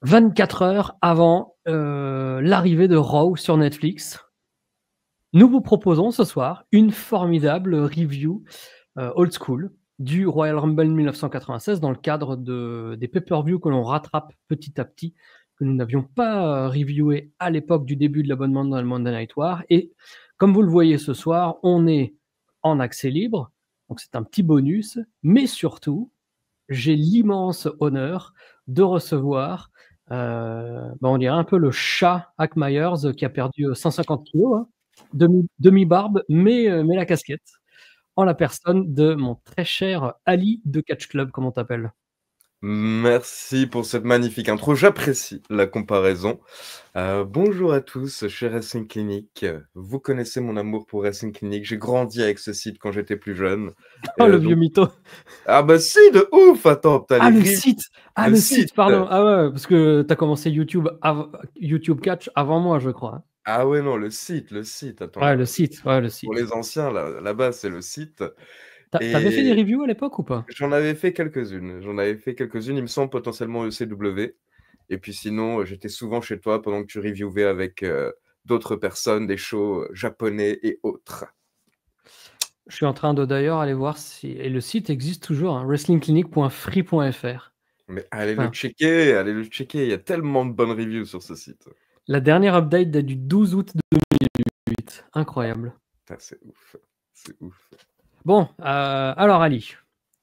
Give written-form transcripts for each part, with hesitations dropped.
24 heures avant l'arrivée de Raw sur Netflix, nous vous proposons ce soir une formidable review old school du Royal Rumble 1996 dans le cadre des pay-per-view que l'on rattrape petit à petit, que nous n'avions pas reviewé à l'époque du début de l'abonnement dans le Monday Night War. Et comme vous le voyez ce soir, on est en accès libre, donc c'est un petit bonus, mais surtout, j'ai l'immense honneur de recevoir, on dirait un peu le chat Hack Myers qui a perdu 150 kilos, hein, demi-barbe, mais la casquette, en la personne de mon très cher Ali de Catch Club, comme on t'appelle. Merci pour cette magnifique intro, j'apprécie la comparaison. Bonjour à tous, chez Wrestling Clinic. Vous connaissez mon amour pour Wrestling Clinic, j'ai grandi avec ce site quand j'étais plus jeune. Oh, le vieux Donc... mytho. Ah bah si, de ouf. Attends, t'as Ah, les le rives, site. Ah, le site, pardon. Ah ouais, parce que t'as commencé YouTube Catch avant moi, je crois. Ah ouais, non, le site, attends. Ouais, le site. Pour les anciens, là-bas, c'est le site. T'avais fait des Et reviews à l'époque ou pas? j'en avais fait quelques-unes. Il me semble potentiellement ECW. Et puis sinon, j'étais souvent chez toi pendant que tu reviewais avec d'autres personnes, des shows japonais et autres. Je suis en train de d'ailleurs aller voir si... Et le site existe toujours, hein, wrestlingclinic.free.fr. Mais Enfin, allez le checker, il y a tellement de bonnes reviews sur ce site. la dernière update date du 12 août 2008. Incroyable. Ah, c'est ouf, c'est ouf. Bon, alors Ali,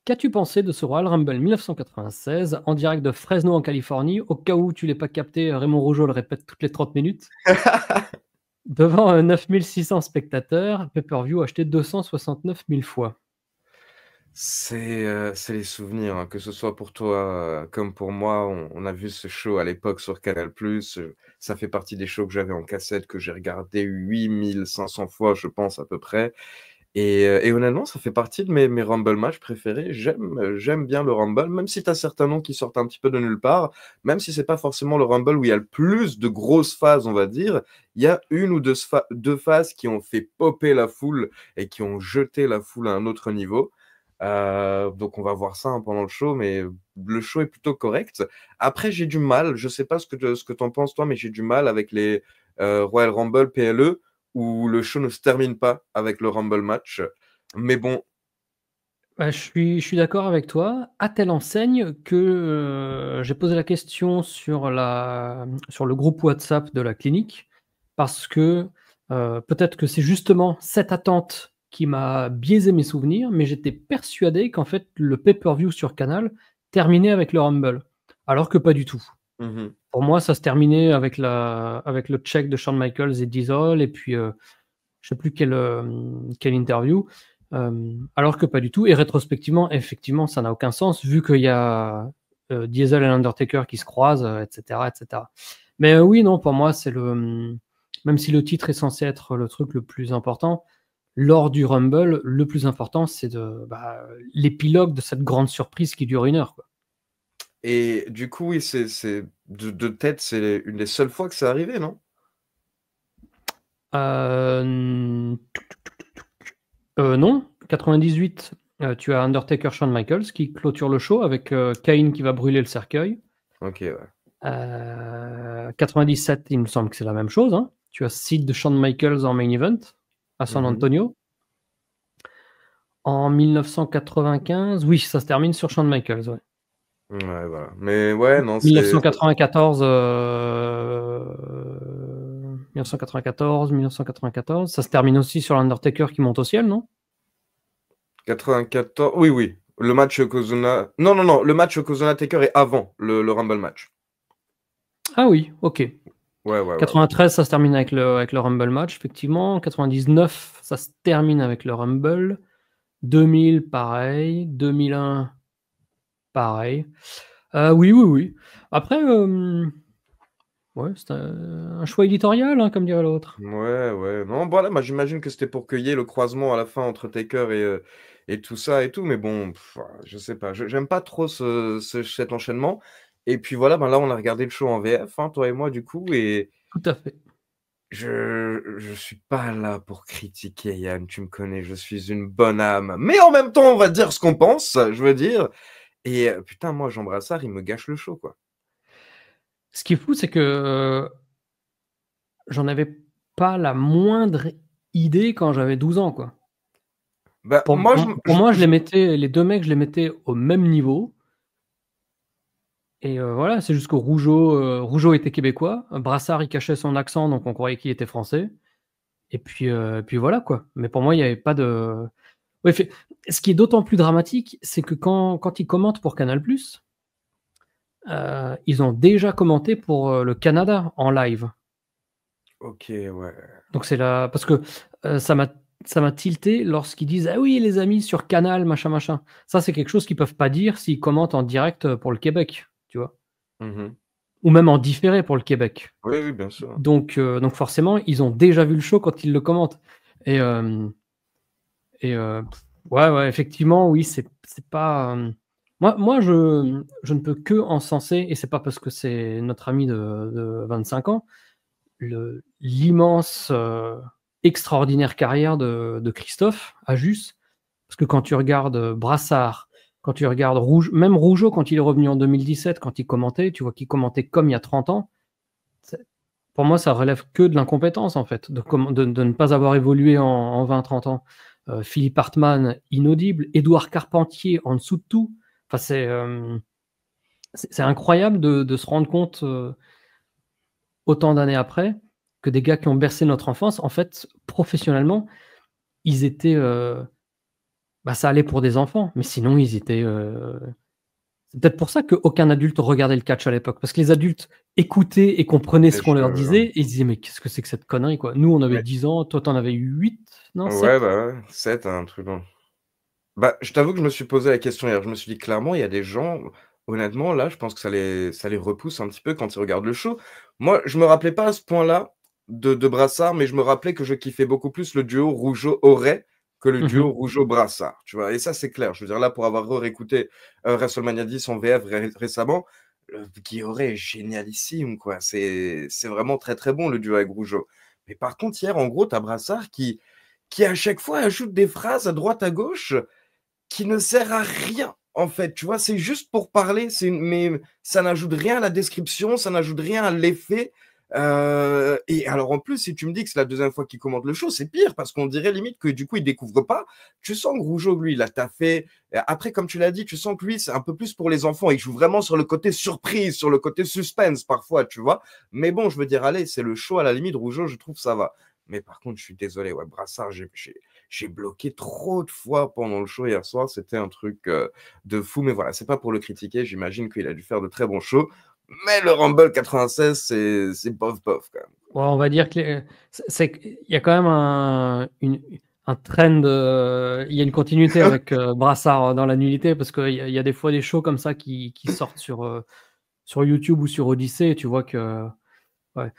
qu'as-tu pensé de ce Royal Rumble 1996 en direct de Fresno en Californie? Au cas où tu l'aies pas capté, Raymond Rougeau le répète toutes les 30 minutes. Devant 9600 spectateurs, pay-per-view acheté 269 000 fois. C'est les souvenirs, hein, que ce soit pour toi comme pour moi. On a vu ce show à l'époque sur Canal+. Ça fait partie des shows que j'avais en cassette, que j'ai regardé 8500 fois, je pense, à peu près. Et honnêtement, ça fait partie de mes Rumble matchs préférés. J'aime bien le Rumble, même si tu as certains noms qui sortent un petit peu de nulle part, même si c'est pas forcément le Rumble où il y a le plus de grosses phases, on va dire. Il y a une ou deux phases qui ont fait popper la foule et qui ont jeté la foule à un autre niveau. Donc on va voir ça, hein, pendant le show, mais le show est plutôt correct. Après, j'ai du mal, je sais pas ce que t'en penses toi, mais j'ai du mal avec les Royal Rumble PLE où le show ne se termine pas avec le Rumble match. Mais bon. Bah, je suis d'accord avec toi, à telle enseigne que j'ai posé la question sur le groupe WhatsApp de la clinique, parce que peut-être que c'est justement cette attente qui m'a biaisé mes souvenirs, mais j'étais persuadé qu'en fait le pay-per-view sur Canal terminait avec le Rumble, alors que pas du tout. Pour moi, ça se terminait avec le check de Shawn Michaels et Diesel, et puis je sais plus quelle interview. Alors que pas du tout. Et rétrospectivement, effectivement, ça n'a aucun sens vu qu'il y a Diesel et l'Undertaker qui se croisent, etc., etc. Mais oui, non, pour moi, c'est même si le titre est censé être le truc le plus important, lors du Rumble, le plus important, c'est l'épilogue de cette grande surprise qui dure 1 heure, quoi. Et du coup, oui, de tête, c'est une des seules fois que c'est arrivé, non? Non, 98, tu as Undertaker Shawn Michaels qui clôture le show avec Kane qui va brûler le cercueil. Ok, ouais. 97, il me semble que c'est la même chose, hein. Tu as Sid de Shawn Michaels en main event à San Antonio. En 1995, oui, ça se termine sur Shawn Michaels, ouais. Ouais, voilà. Mais ouais, non, 1994, 1994, ça se termine aussi sur l'Undertaker qui monte au ciel, non? 94, oui, oui. Le match Yokozuna... Non, le match Yokozuna-Taker est avant le Rumble match. Ah oui, ok. Ouais. 93, ça se termine avec le Rumble match, effectivement. 99, ça se termine avec le Rumble. 2000, pareil. 2001, pareil. Oui. Après, ouais, c'est un choix éditorial, hein, comme dirait l'autre. Ouais. Non, voilà, moi j'imagine que c'était pour qu'il y ait le croisement à la fin entre Taker et tout ça et tout, mais bon, je sais pas. J'aime pas trop cet enchaînement. Et puis voilà, ben là, on a regardé le show en VF, hein, toi et moi, du coup, et Tout à fait. je suis pas là pour critiquer, Yann, tu me connais, je suis une bonne âme. Mais en même temps, on va dire ce qu'on pense, je veux dire. Et putain, moi, Jean Brassard, il me gâche le show, quoi. Ce qui est fou, c'est que j'en avais pas la moindre idée quand j'avais 12 ans, quoi. Bah, Pour moi, pour moi, je les mettais les 2 mecs, je les mettais au même niveau et voilà, c'est juste que Rougeau était québécois, Brassard, il cachait son accent, donc on croyait qu'il était français et puis voilà, quoi. Mais pour moi, il y avait pas de ouais, fait ce qui est d'autant plus dramatique, c'est que quand ils commentent pour Canal+, ils ont déjà commenté pour, le Canada en live. OK, ouais. Donc c'est la parce que, ça m'a tilté lorsqu'ils disent: «Ah oui, les amis sur Canal, machin, machin». Ça, c'est quelque chose qu'ils peuvent pas dire s'ils commentent en direct, pour le Québec, tu vois? Mmh. Ou même en différé pour le Québec. Oui, oui, bien sûr. Donc forcément, ils ont déjà vu le show quand ils le commentent et hem et ouais, ouais, effectivement, oui, c'est pas, moi, je ne peux que encenser et c'est pas parce que c'est notre ami de 25 ans, l'immense, extraordinaire carrière de Christophe Ajus. Parce que quand tu regardes, Brassard, quand tu regardes même Rougeau quand il est revenu en 2017, quand il commentait, tu vois qu'il commentait comme il y a 30 ans. C'est pour moi, ça relève que de l'incompétence, en fait, de ne pas avoir évolué en 20-30 ans. Philippe Hartmann, inaudible. Édouard Carpentier, en dessous de tout. Enfin, c'est incroyable de se rendre compte, autant d'années après, que des gars qui ont bercé notre enfance, en fait, professionnellement, ils étaient, bah, ça allait pour des enfants, mais sinon ils étaient, c'est peut-être pour ça qu'aucun adulte regardait le catch à l'époque, parce que les adultes écoutaient et comprenaient Et ce qu'on je leur disait et ils se disaient: «Mais qu'est-ce que c'est que cette connerie, quoi?» Nous, on avait mais 10 ans, toi, tu en avais 8, non ouais, 7? bah, ouais, 7, un truc dans bah, je t'avoue que je me suis posé la question hier. Je me suis dit: «Clairement, il y a des gens, honnêtement, là, je pense que ça les repousse un petit peu quand ils regardent le show». Moi, je me rappelais pas à ce point-là de Brassard, mais je me rappelais que je kiffais beaucoup plus le duo Rougeau-Auray que le Mmh duo mh. Rougeau-Brassard, tu vois? Et ça, c'est clair. Je veux dire, là, pour avoir réécouté, WrestleMania 10 en VF récemment, Guy Auray est génialissime, quoi. C'est vraiment très, très bon, le duo avec Rougeau. Mais par contre, hier, en gros, tu as Brassard qui à chaque fois ajoute des phrases à droite, à gauche, qui ne sert à rien, en fait, tu vois? C'est juste pour parler, mais ça n'ajoute rien à la description, ça n'ajoute rien à l'effet, et alors, en plus, si tu me dis que c'est la deuxième fois qu'il commente le show, c'est pire parce qu'on dirait limite que, du coup, il découvre pas. Tu sens que Rougeau, lui, il a taffé. Après, comme tu l'as dit, tu sens que lui, c'est un peu plus pour les enfants. Il joue vraiment sur le côté surprise, sur le côté suspense parfois, tu vois? Mais bon, je veux dire, allez, c'est le show à la limite, Rougeau, je trouve ça va. Mais par contre, je suis désolé, ouais, Brassard, j'ai bloqué trop de fois pendant le show hier soir, c'était un truc, de fou, mais voilà, c'est pas pour le critiquer, j'imagine qu'il a dû faire de très bons shows, mais le Rumble 96, c'est bof bof quand même. Ouais, on va dire que les c'est qu'il y a quand même un trend, il y a une continuité avec, Brassard dans la nullité parce qu'il y a des fois des shows comme ça qui sortent sur YouTube ou sur Odyssée et tu vois que ouais.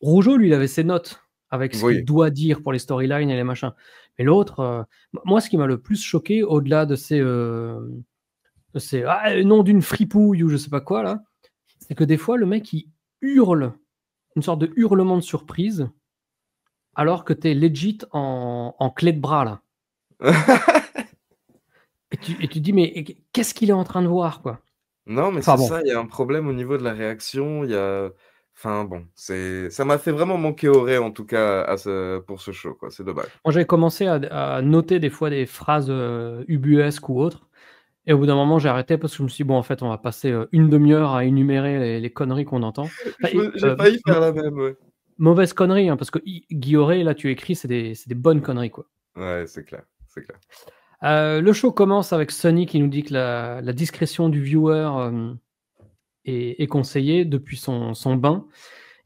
Rougeau, lui, il avait ses notes avec ce qu'il Oui. doit dire pour les storylines et les machins. Mais l'autre, moi, ce qui m'a le plus choqué, au-delà de ces «Ah, nom d'une fripouille» ou je sais pas quoi là, c'est que des fois, le mec, il hurle, une sorte de hurlement de surprise, alors que tu es legit en clé de bras là. Et tu te dis: «Mais qu'est-ce qu'il est en train de voir, quoi?» Non, mais Enfin c'est bon, ça, il y a un problème au niveau de la réaction, il y a enfin bon, ça m'a fait vraiment manquer Auré en tout cas pour ce show quoi, c'est dommage. moi, j'avais commencé à noter des fois des phrases, ubuesques ou autres. Et au bout d'un moment, j'ai arrêté parce que je me suis dit: «Bon, en fait, on va passer, 1/2 heure à énumérer les conneries qu'on entend». Enfin J'ai failli faire la même, ouais. mauvaise connerie, hein, parce que Guilloré, là, tu écris, c'est des bonnes conneries, quoi. Ouais, c'est clair, c'est clair. Le show commence avec Sonny qui nous dit que la discrétion du viewer, est conseillée depuis son bain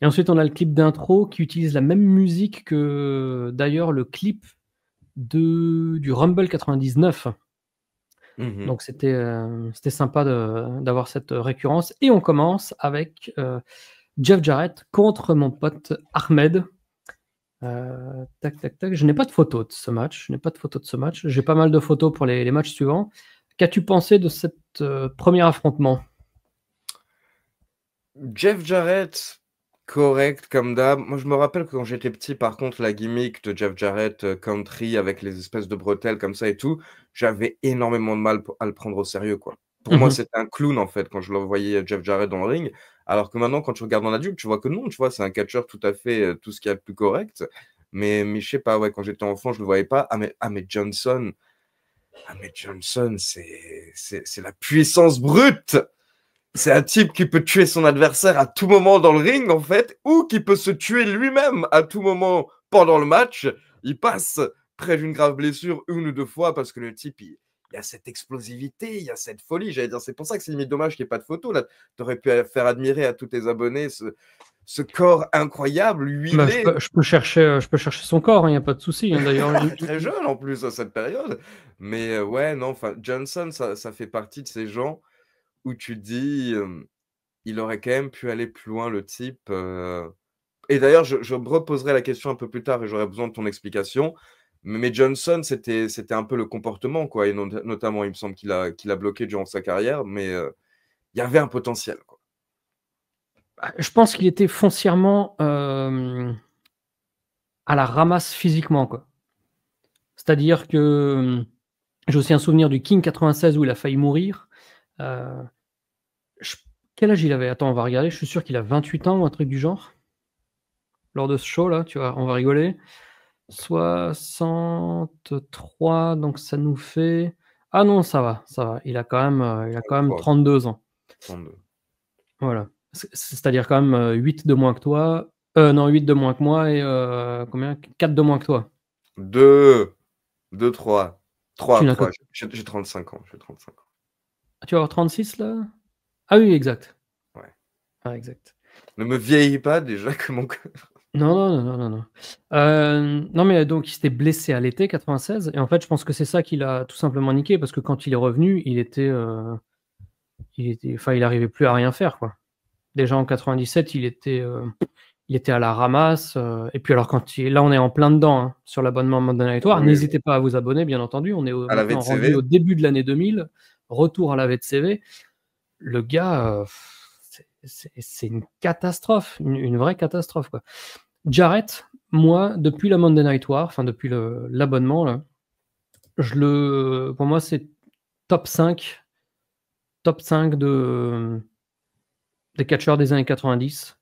et ensuite on a le clip d'intro qui utilise la même musique que, d'ailleurs, le clip du Rumble 99. Mmh. Donc c'était sympa d'avoir cette récurrence et on commence avec, Jeff Jarrett contre mon pote Ahmed. Tac, tac, tac. Je n'ai pas de photo de ce match. Je n'ai pas de photo de ce match. J'ai pas mal de photos pour les matchs suivants. Qu'as-tu pensé de cet, premier affrontement? Jeff Jarrett, correct comme d'hab. Moi, je me rappelle que quand j'étais petit, par contre, la gimmick de Jeff Jarrett, country avec les espèces de bretelles comme ça et tout, j'avais énormément de mal à le prendre au sérieux, quoi. Pour moi, Mmh. c'était un clown, en fait, quand je le voyais, Jeff Jarrett dans le ring. Alors que maintenant, quand tu regardes en adulte, tu vois que non, tu vois, c'est un catcheur tout à fait, tout ce qu'il y a de plus correct. Mais je sais pas, ouais, quand j'étais enfant, je le voyais pas. Mais Johnson, c'est la puissance brute. C'est un type qui peut tuer son adversaire à tout moment dans le ring, en fait, ou qui peut se tuer lui-même à tout moment pendant le match. Il passe près d'une grave blessure une ou deux fois parce que le type, il y a cette explosivité, il y a cette folie. J'allais dire, c'est pour ça que c'est limite dommage qu'il n'y ait pas de photo. Là, tu aurais pu faire admirer à tous tes abonnés ce corps incroyable, Bah, huilé, je peux chercher son corps, il n'y a pas de souci, hein, d'ailleurs. très jeune en plus à cette période. Mais ouais, non, enfin, Johnson, ça fait partie de ces gens où tu dis, il aurait quand même pu aller plus loin, le type. Et d'ailleurs, je me reposerai la question un peu plus tard et j'aurai besoin de ton explication. Mais Johnson, c'était un peu le comportement, quoi. Et notamment, il me semble qu'il a bloqué durant sa carrière, mais il y avait un potentiel, quoi. Je pense qu'il était foncièrement, à la ramasse physiquement, quoi. C'est-à-dire que, j'ai aussi un souvenir du King 96 où il a failli mourir. Heu, je Quel âge il avait? Attends, on va regarder, je suis sûr qu'il a 28 ans ou un truc du genre, lors de ce show-là, tu vois? On va rigoler. 63, donc ça nous fait ah non, ça va, il a quand même 33, 32 ans. 32. Voilà. C'est-à-dire quand même, 8 de moins que toi. Non, 8 de moins que moi et combien? 4 de moins que toi. 2, 2, 3. Tu 3, n'as que 3. J'ai 35 ans. J'ai 35 ans. Tu vas avoir 36 là? Ah oui, exact. Ouais. Ah exact. Ne me vieillis pas déjà que mon cœur. Non, non, non, non, non, non. Non, mais donc il s'était blessé à l'été 96 et en fait, je pense que c'est ça qui l'a tout simplement niqué parce que quand il est revenu, enfin, il arrivait plus à rien faire, quoi. Déjà en 97, il était à la ramasse, et puis alors quand il là, on est en plein dedans, hein, sur l'abonnement Monday Night War. Oui, N'hésitez pas à vous abonner, bien entendu. On est à la maintenant rendu VTV. au début de l'année 2000, retour à la VTV. Le gars, c'est une catastrophe, une vraie catastrophe, quoi. Jarrett, moi, depuis la Monday Night War, enfin depuis l'abonnement là, pour moi, c'est top 5 des catcheurs des années 90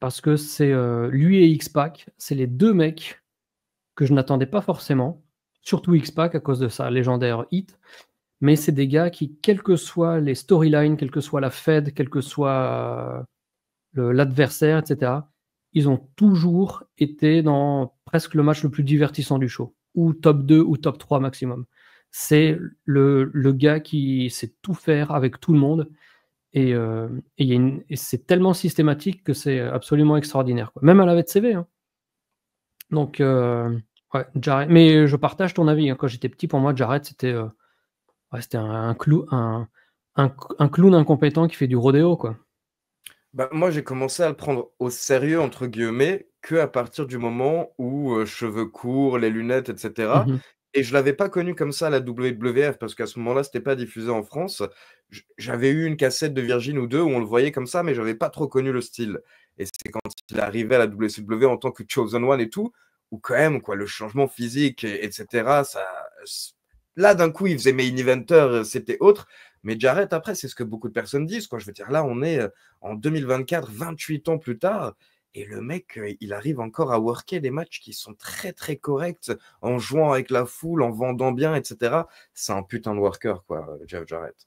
parce que c'est, lui et X-Pac, c'est les 2 mecs que je n'attendais pas forcément, surtout X-Pac à cause de sa légendaire hit, mais c'est des gars qui, quelles que soient les storylines, quelle que soit la fed, quel que soit l'adversaire, et cetera, ils ont toujours été dans presque le match le plus divertissant du show, ou top 2 ou top 3 maximum. C'est le gars qui sait tout faire avec tout le monde et c'est tellement systématique que c'est absolument extraordinaire, quoi. Même à la VTV, hein. Donc ouais, Jarrett, mais je partage ton avis, hein. Quand j'étais petit, pour moi, Jarrett, c'était, ouais, c'était un clown incompétent qui fait du rodéo, quoi. Bah, moi, j'ai commencé à le prendre «au sérieux» entre guillemets, qu'à partir du moment où, cheveux courts, les lunettes et cetera, Mmh. et je l'avais pas connu comme ça à la WWF parce qu'à ce moment-là, c'était pas diffusé en France. J'avais eu une cassette de Virgin ou 2 où on le voyait comme ça, mais j'avais pas trop connu le style, et c'est quand il est arrivé à la WCW en tant que Chosen One et tout, où quand même, quoi, le changement physique et cetera, ça là, d'un coup, il faisait main eventer, c'était autre. Mais Jarrett, après, c'est ce que beaucoup de personnes disent, quoi. Je veux dire, là, on est, en 2024, 28 ans plus tard, et le mec, il arrive encore à worker des matchs qui sont très, très corrects, en jouant avec la foule, en vendant bien, et cetera. C'est un putain de worker, quoi, Jeff Jarrett.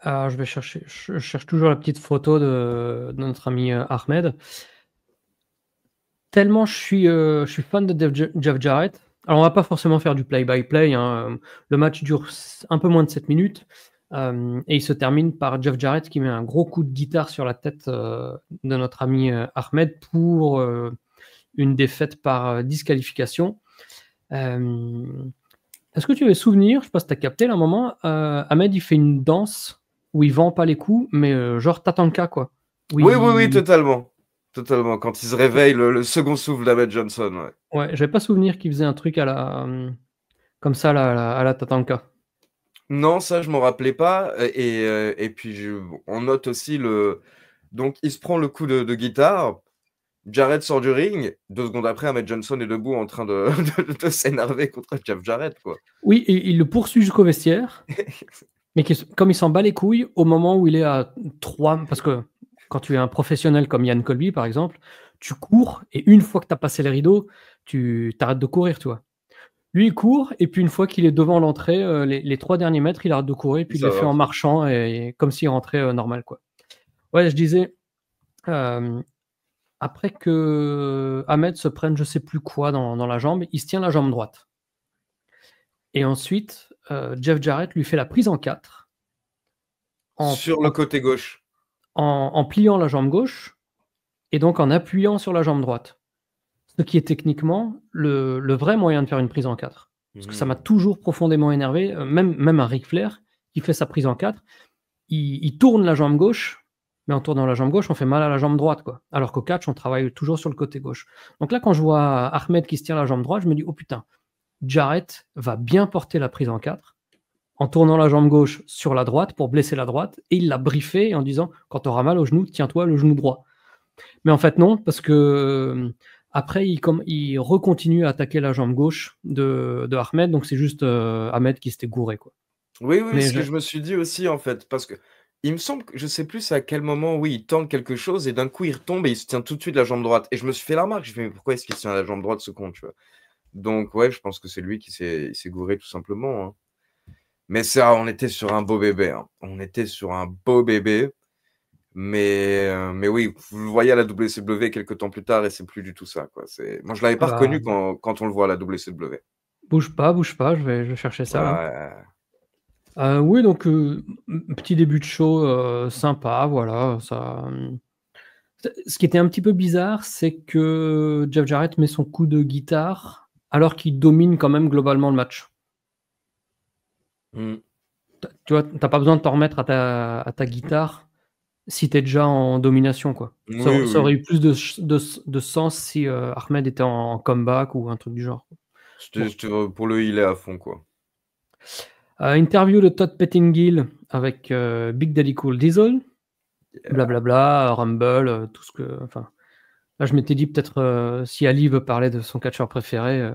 Alors je cherche toujours la petite photo de notre ami, Ahmed. Tellement je suis fan de Jeff Jarrett. Alors on va pas forcément faire du play by play, hein, le match dure un peu moins de 7 minutes, et il se termine par Jeff Jarrett qui met un gros coup de guitare sur la tête, de notre ami, Ahmed pour, une défaite par, disqualification. Hem, Est-ce que tu as souvenir, je sais pas si tu as capté là un moment, Ahmed il fait une danse où il vend pas les coups, mais, genre Tatanka, quoi. Où Oui, oui, oui, il totalement. Totalement. Quand il se réveille, le second souffle d'Ahmed Johnson, ouais. Ouais, j'avais pas souvenir qu'il faisait un truc comme ça là, à la Tatanka. Non, ça, je m'en rappelais pas, et puis on note aussi donc il se prend le coup de guitare, Jarrett sort du ring, 2 secondes après, Ahmed Johnson est debout en train de de s'énerver contre Jeff Jarrett, quoi. Oui, et il le poursuit jusqu'au vestiaire, Mais comme il s'en bat les couilles au moment où il est à 3, parce que quand tu es un professionnel comme Yann Colby, par exemple, tu cours et une fois que tu as passé les rideaux, tu arrêtes de courir, tu vois? Lui, il court et puis une fois qu'il est devant l'entrée, les 3 derniers mètres, il arrête de courir et puis il Ça les fait va. en marchant et comme s'il rentrait, normal, quoi. Ouais, je disais, hem, après que Ahmed se prenne je sais plus quoi dans la jambe, il se tient la jambe droite et ensuite, Jeff Jarrett lui fait la prise en 4 en Sur le en côté gauche. en pliant la jambe gauche et donc en appuyant sur la jambe droite. Ce qui est techniquement le vrai moyen de faire une prise en 4. Parce que ça m'a Mmh. toujours profondément énervé, même un Ric Flair qui fait sa prise en 4, il tourne la jambe gauche, mais en tournant la jambe gauche, on fait mal à la jambe droite, quoi. Alors qu'au catch, on travaille toujours sur le côté gauche. Donc là, quand je vois Ahmed qui se tient la jambe droite, je me dis: «Oh putain, Jarrett va bien porter la prise en 4 en tournant la jambe gauche sur la droite pour blesser la droite» et il l'a briefé en disant: «Quand tu auras mal au genou, tiens-toi le genou droit». Mais en fait, non, parce que après, il recontinue à attaquer la jambe gauche de Ahmed, donc c'est juste Ahmed qui s'était gouré, quoi. Oui, oui, Mais ce que je me suis dit aussi, en fait, parce que il me semble que je sais plus à quel moment, oui, il tente quelque chose et d'un coup, il retombe et il se tient tout de suite la jambe droite et je me suis fait la remarque, je fais: «Mais pourquoi est-ce qu'il se tient la jambe droite, ce con?» tu vois? Donc ouais, je pense que c'est lui qui s'est gouré tout simplement, hein. Mais ça, on était sur un beau bébé, hein. On était sur un beau bébé, mais oui, vous le voyez à la WCW quelques temps plus tard et c'est plus du tout ça, quoi. C'est moi, je l'avais ah pas bah, reconnu quand on le voit à la WCW. bouge pas, je vais chercher ça là. Ouais. Oui, donc petit début de show, sympa, voilà, ça, ce qui était un petit peu bizarre, c'est que Jeff Jarrett met son coup de guitare alors qu'il domine quand même globalement le match. Mmh. Tu vois? Tu as pas besoin de t'en remettre à ta guitare si tu es déjà en domination, quoi. Oui, Ça aurait oui. eu plus de sens si, Ahmed était en comeback ou un truc du genre. Bon, C'était pour le healer à fond, quoi. interview de Todd Pettengill avec, Big Daddy Cool Diesel, blablabla, Rumble, tout ce que enfin, là, je m'étais dit peut-être, si Ali veut parler de son catcheur préféré,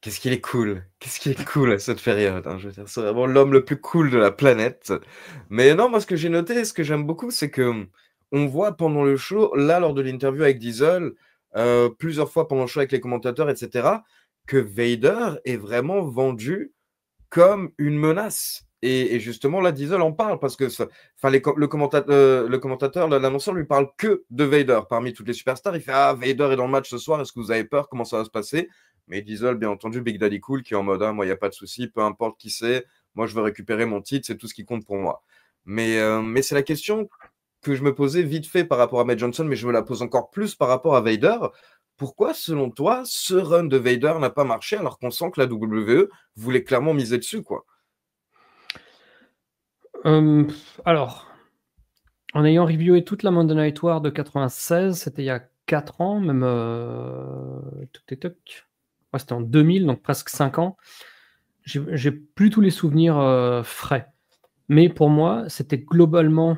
Qu'est-ce qu'il est cool! Qu'est-ce qu'il est cool à cette période, hein, je veux dire, c'est vraiment l'homme le plus cool de la planète. Mais non, moi, ce que j'ai noté, ce que j'aime beaucoup, c'est que, on voit pendant le show, là, lors de l'interview avec Diesel, plusieurs fois pendant le show avec les commentateurs et cetera, que Vader est vraiment vendu comme une menace et justement là, Diesel en parle parce que ça enfin le commentateur, l'annonceur lui parle que de Vader parmi toutes les superstars. Il fait: «Ah, Vader est dans le match ce soir, est-ce que vous avez peur? Comment ça va se passer?» Mais Diesel, bien entendu, Big Daddy Cool qui est en mode: «Ah, moi, il y a pas de souci, peu importe qui c'est, moi, je veux récupérer mon titre, c'est tout ce qui compte pour moi». Mais c'est la question que je me posais vite fait par rapport à Matt Johnson, mais je me la pose encore plus par rapport à Vader. Pourquoi, selon toi, ce run de Vader n'a pas marché alors qu'on sent que la WWE voulait clairement miser dessus, quoi? alors, en ayant reviewé toute la Monday Night War de 96, c'était il y a 4 ans, même, toc toc toc. Ouais, c'était en 2000, donc presque 5 ans. J'ai plus tous les souvenirs, frais. Mais pour moi, c'était globalement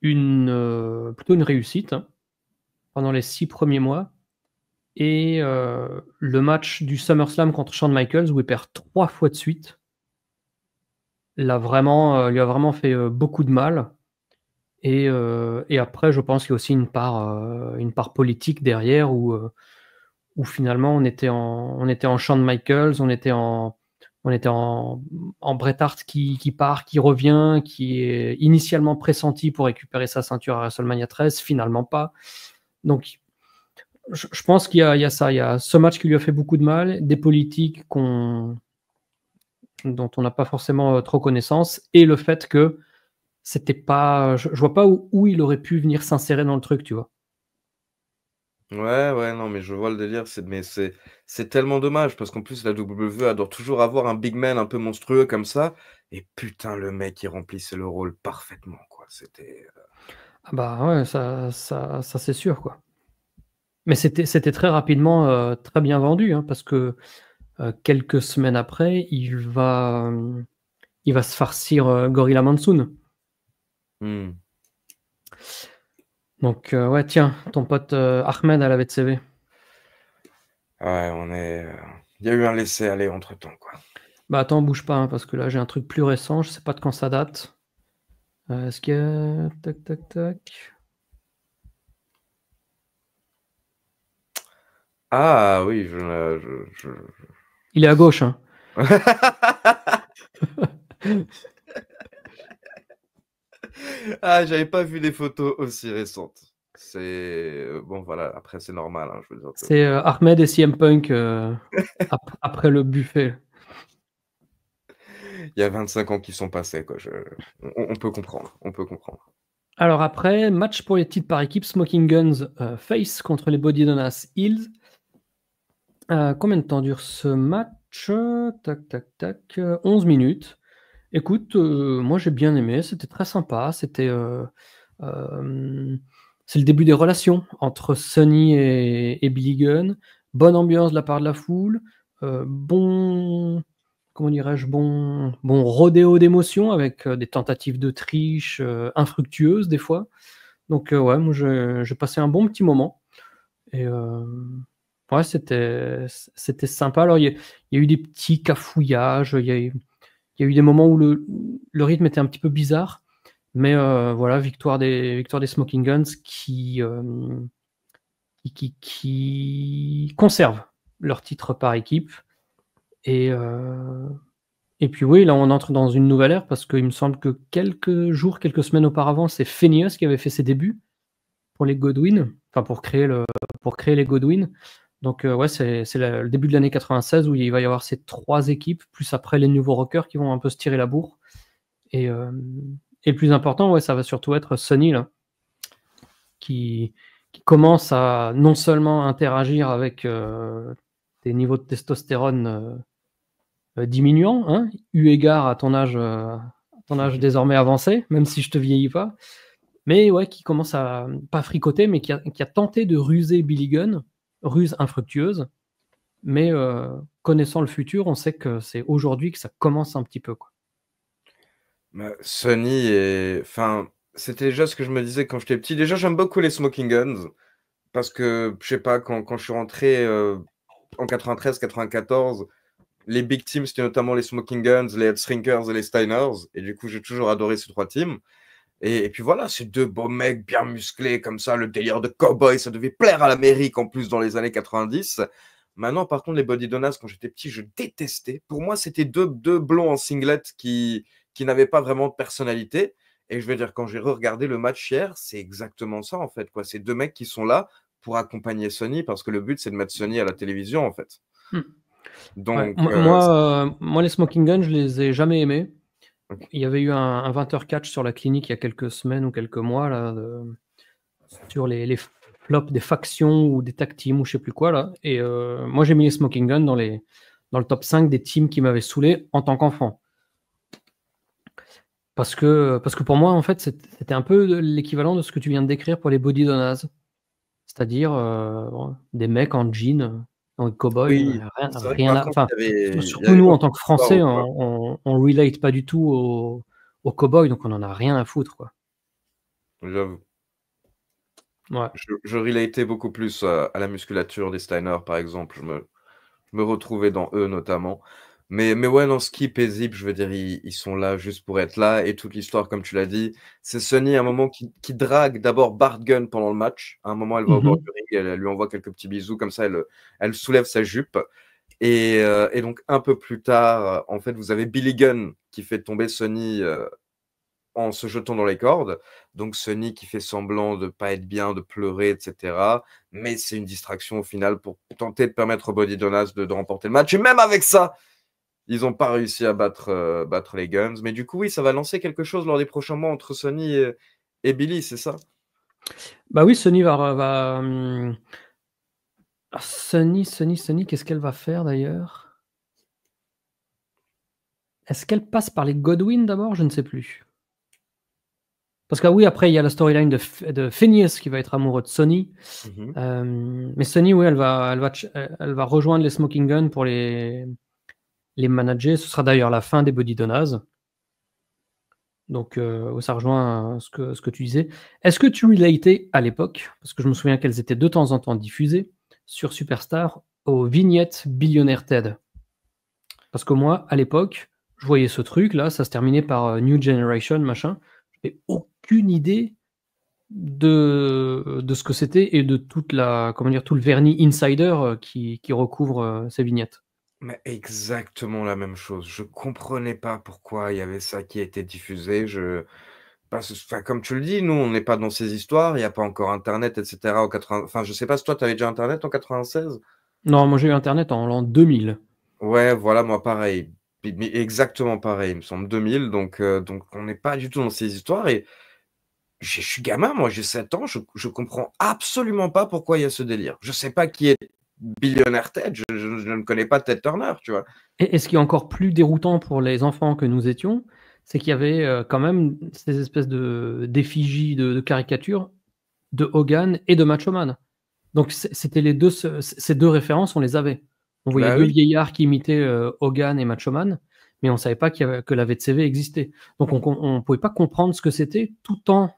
plutôt une réussite, hein, pendant les 6 premiers mois et le match du SummerSlam contre Shawn Michaels où il perd 3 fois de suite, lui a vraiment fait, beaucoup de mal et après je pense qu'il y a aussi une part politique derrière où finalement on était en Shawn Michaels, on était en Bret Hart qui part, qui revient, qui est initialement pressenti pour récupérer sa ceinture à WrestleMania 13, finalement pas. Donc je pense qu'il y a ça, il y a ce match qui lui a fait beaucoup de mal, des politiques dont on n'a pas forcément, trop connaissance et le fait que c'était pas je vois pas où il aurait pu venir s'insérer dans le truc, tu vois? Ouais, ouais, non, mais je vois le délire, c'est tellement dommage parce qu'en plus la WWE adore toujours avoir un big man un peu monstrueux comme ça et putain le mec il remplissait le rôle parfaitement, quoi. Ah bah, ouais, ça c'est sûr, quoi. Mais c'était très rapidement, très bien vendu, hein, parce que, quelques semaines après, il va se farcir, Gorilla Monsoon. Mmh. Donc, ouais, tiens, ton pote, Ahmed à la VTCV. Ouais, il y a eu un laisser-aller entre-temps, quoi. Bah attends, bouge pas, hein, parce que là j'ai un truc plus récent, je sais pas de quand ça date. Est-ce qu'il y a... Tac, tac, tac. Ah oui, Il est à gauche, hein. Ah, j'avais pas vu des photos aussi récentes. C'est bon, voilà. Après, c'est normal, hein, je veux dire. C'est Ahmed et CM Punk après le buffet. Il y a 25 ans qui sont passés, quoi. On peut comprendre. On peut comprendre. Alors après, match pour les titres par équipe, Smoking Guns face contre les Body Donnas Heels. Combien de temps dure ce match? Tac, tac, tac. 11 minutes. Écoute, moi j'ai bien aimé, c'était très sympa. C'est le début des relations entre Sonny et Billy Gunn. Bonne ambiance de la part de la foule. Comment dirais-je, bon rodéo d'émotions avec des tentatives de triche infructueuses des fois. Donc ouais, moi j'ai passé un bon petit moment. Et ouais, c'était sympa. Alors il y a eu des petits cafouillages, il y a eu des moments où le rythme était un petit peu bizarre. Mais voilà, victoire des Smoking Guns qui conservent leur titre par équipe. Et puis oui, là on entre dans une nouvelle ère parce qu'il me semble que quelques jours, quelques semaines auparavant, c'est Phineas qui avait fait ses débuts pour les Godwin, enfin pour créer les Godwin. Donc ouais, c'est le début de l'année 96 où il va y avoir ces 3 équipes, plus après les nouveaux rockers qui vont un peu se tirer la bourre. Et le plus important, ouais, ça va surtout être Sonny là, qui commence à non seulement interagir avec des niveaux de testostérone diminuants, hein, eu égard à ton âge désormais avancé, même si je te vieillis pas, mais ouais, qui commence à pas fricoter, mais qui a tenté de ruser Billy Gunn, ruse infructueuse, mais connaissant le futur, on sait que c'est aujourd'hui que ça commence un petit peu, quoi. Sonny enfin, c'était déjà ce que je me disais quand j'étais petit. Déjà, j'aime beaucoup les Smoking Guns parce que, je sais pas, quand je suis rentré en 93-94, les big teams, c'était notamment les Smoking Guns, les Headshrinkers et les Steiners. Et du coup, j'ai toujours adoré ces 3 teams. Et puis voilà, ces 2 beaux mecs bien musclés comme ça, le délire de cowboy, ça devait plaire à l'Amérique en plus dans les années 90. Maintenant, par contre, les Body Donnas, quand j'étais petit, je détestais. Pour moi, c'était deux blonds en singlet qui n'avaient pas vraiment de personnalité. Et je veux dire, quand j'ai re-regardé le match hier, c'est exactement ça, en fait, quoi. C'est 2 mecs qui sont là pour accompagner Sonny, parce que le but, c'est de mettre Sonny à la télévision, en fait. Hmm. Ouais. Donc, Moi, les Smoking Guns, je les ai jamais aimés. ok. Il y avait eu un 20h catch sur la clinique il y a quelques semaines ou quelques mois là, sur les flops des factions ou des tag teams ou je sais plus quoi là. Et moi j'ai mis les Smoking Gun dans le top 5 des teams qui m'avaient saoulé en tant qu'enfant. Parce que pour moi en fait c'était un peu l'équivalent de ce que tu viens de décrire pour les Body Donnas. C'est-à-dire des mecs en jean, en cowboy, Oui, c'est vrai que rien par à, contre, enfin, il y surtout avait nous en aucune tant que histoire Français, ou quoi. on relate pas du tout aux cowboys, donc on en a rien à foutre, quoi. J'avoue. Ouais. Je relatais beaucoup plus à la musculature des Steiner, par exemple. Je me retrouvais dans eux, notamment. Mais ouais, non, ski paisible, je veux dire, ils sont là juste pour être là. Et toute l'histoire, comme tu l'as dit, c'est Sonny, à un moment, qui drague d'abord Bart Gunn pendant le match. À un moment, elle va au bord Mhm. du ring, elle lui envoie quelques petits bisous, comme ça, elle soulève sa jupe. Et donc, un peu plus tard, en fait, vous avez Billy Gunn qui fait tomber Sonny en se jetant dans les cordes. Donc Sonny qui fait semblant de pas être bien, de pleurer, etc. Mais c'est une distraction au final pour tenter de permettre aux Body Donnas de remporter le match. Et même avec ça, ils n'ont pas réussi à battre les Guns. Mais du coup, oui, ça va lancer quelque chose lors des prochains mois entre Sonny et Billy, c'est ça? Bah oui, Sonny Sonny, qu'est-ce qu'elle va faire d'ailleurs? Est-ce qu'elle passe par les Godwin d'abord? Je ne sais plus. Parce que oui, après il y a la storyline de Phineas qui va être amoureux de Sonny. Mais Sonny, oui, elle va rejoindre les Smoking Gun pour les manager. Ce sera d'ailleurs la fin des Body Donnas. Donc ça rejoint ce que tu disais. Est-ce que tu relatais à l'époque, parce que je me souviens qu'elles étaient de temps en temps diffusées sur Superstar, aux vignettes Billionaire Ted? Parce que moi, à l'époque, je voyais ce truc là, ça se terminait par New Generation, machin. J'avais aucune idée de ce que c'était et de toute la, comment dire, tout le vernis insider qui recouvre ces vignettes. Mais exactement la même chose. Je comprenais pas pourquoi il y avait ça qui était diffusé. Parce enfin, comme tu le dis, nous, on n'est pas dans ces histoires. Il y a pas encore internet et cetera en 80 enfin, je sais pas si toi, tu avais déjà internet en 96? Non, moi j'ai eu internet en l'an 2000. Ouais, voilà, moi pareil. Mais exactement pareil, il me semble 2000, donc on n'est pas du tout dans ces histoires et je suis gamin, moi j'ai 7 ans, je comprends absolument pas pourquoi il y a ce délire. Je sais pas qui est Billionaire Ted, je ne connais pas Ted Turner, tu vois? Et ce qui est encore plus déroutant pour les enfants que nous étions, c'est qu'il y avait quand même ces espèces d'effigies, de caricatures de Hogan et de Macho Man. Donc c'était les deux, ces deux références, on les avait. On voyait Bah deux oui. vieillards qui imitaient Hogan et Macho Man, mais on ne savait pas que la VTV existait. Donc on ne pouvait pas comprendre ce que c'était, tout en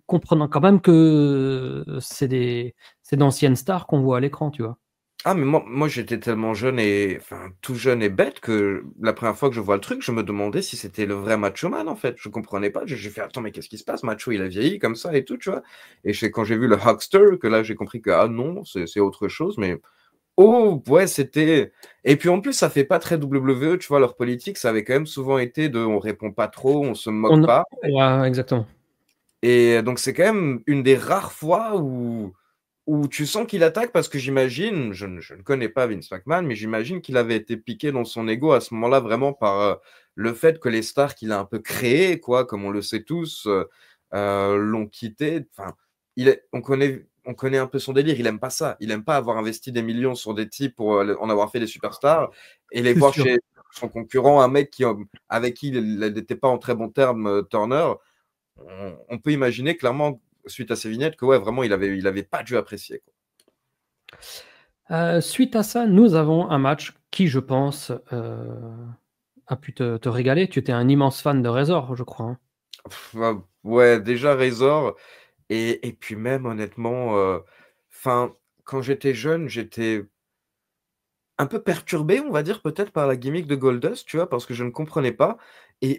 comprenant quand même que c'est d'anciennes stars qu'on voit à l'écran, tu vois. Ah mais moi j'étais tellement jeune et enfin tout jeune et bête que la première fois que je vois le truc, je me demandais si c'était le vrai Macho Man en fait. Je comprenais pas, j'ai fait: «Attends mais qu'est-ce qui se passe? Macho il a vieilli comme ça et tout», tu vois? Et c'est quand j'ai vu le Hulkster que là j'ai compris que, ah non, c'est autre chose mais oh ouais, c'était et puis en plus ça fait pas très WWE, tu vois? Leur politique, ça avait quand même souvent été de: «On répond pas trop, on se moque On pas». Ouais, exactement. Et donc c'est quand même une des rares fois où tu sens qu'il attaque parce que j'imagine, je ne connais pas Vince McMahon, mais j'imagine qu'il avait été piqué dans son ego à ce moment-là vraiment par, le fait que les stars qu'il a un peu créées quoi, comme on le sait tous, l'ont quitté. Enfin, on connaît un peu son délire, il aime pas ça. Il aime pas avoir investi des millions sur des types pour, en avoir fait des superstars et les C'est voir sûr. chez son concurrent, un mec avec qui il n'était pas en très bons termes, Turner. On peut imaginer clairement, suite à ces vignettes, que ouais, vraiment, il avait pas dû apprécier, quoi. Suite à ça, nous avons un match qui, je pense, a pu te régaler. Tu étais un immense fan de Razor, je crois, hein? Bah, ouais, déjà Razor et puis même honnêtement, enfin, quand j'étais jeune, j'étais un peu perturbé, on va dire, peut-être par la gimmick de Goldust, tu vois? Parce que je ne comprenais pas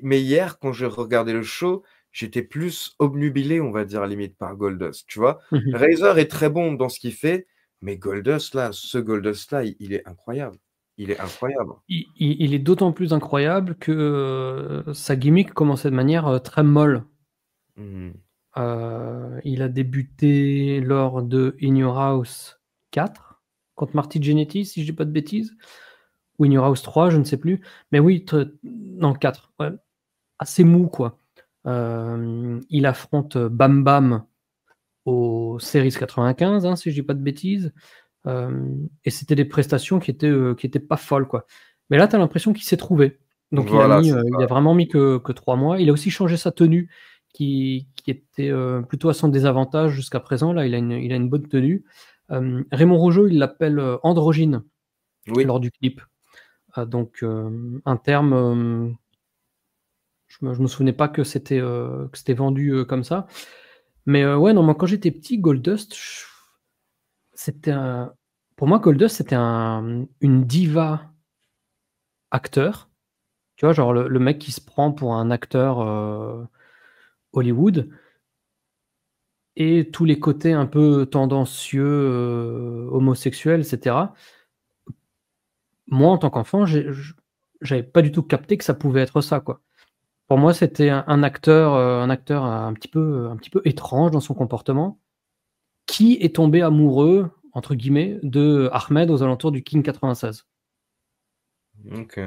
mais hier, quand j'ai regardé le show, j'étais plus obnubilé, on va dire, limite, par Goldust, tu vois? Mmh mh. Razor est très bon dans ce qu'il fait, mais Goldust là, ce Goldust là, il est incroyable. Il est incroyable. Il est d'autant plus incroyable que, sa gimmick commençait de manière, très molle. Mmh. Il a débuté lors de In Your House 4 contre Marty Jannetty, si je dis pas de bêtises, ou In Your House 3, je ne sais plus. Mais oui, non 4, ouais, assez mou quoi. Il affronte Bam Bam aux Series 95, hein, si je dis pas de bêtises. Et c'était des prestations qui étaient pas folles, quoi. Mais là, tu as l'impression qu'il s'est trouvé. Donc Voilà, c'est il a ça. vraiment mis que 3 mois. Il a aussi changé sa tenue qui était, plutôt à son désavantage jusqu'à présent. Là, il a une bonne tenue. Raymond Rougeau, il l'appelle, androgyne Oui. lors du clip. Donc un terme, je me souvenais pas que c'était vendu, comme ça. Mais ouais, non, moi, quand j'étais petit, Goldust, c'était un pour moi, Goldust, c'était une diva acteur, tu vois? Genre le mec qui se prend pour un acteur, Hollywood et tous les côtés un peu tendancieux, homosexuels et cetera. Moi, en tant qu'enfant, j'avais pas du tout capté que ça pouvait être ça, quoi. Pour moi, c'était un acteur un petit peu étrange dans son comportement, qui est tombé «amoureux» entre guillemets de Ahmed aux alentours du King 96. OK.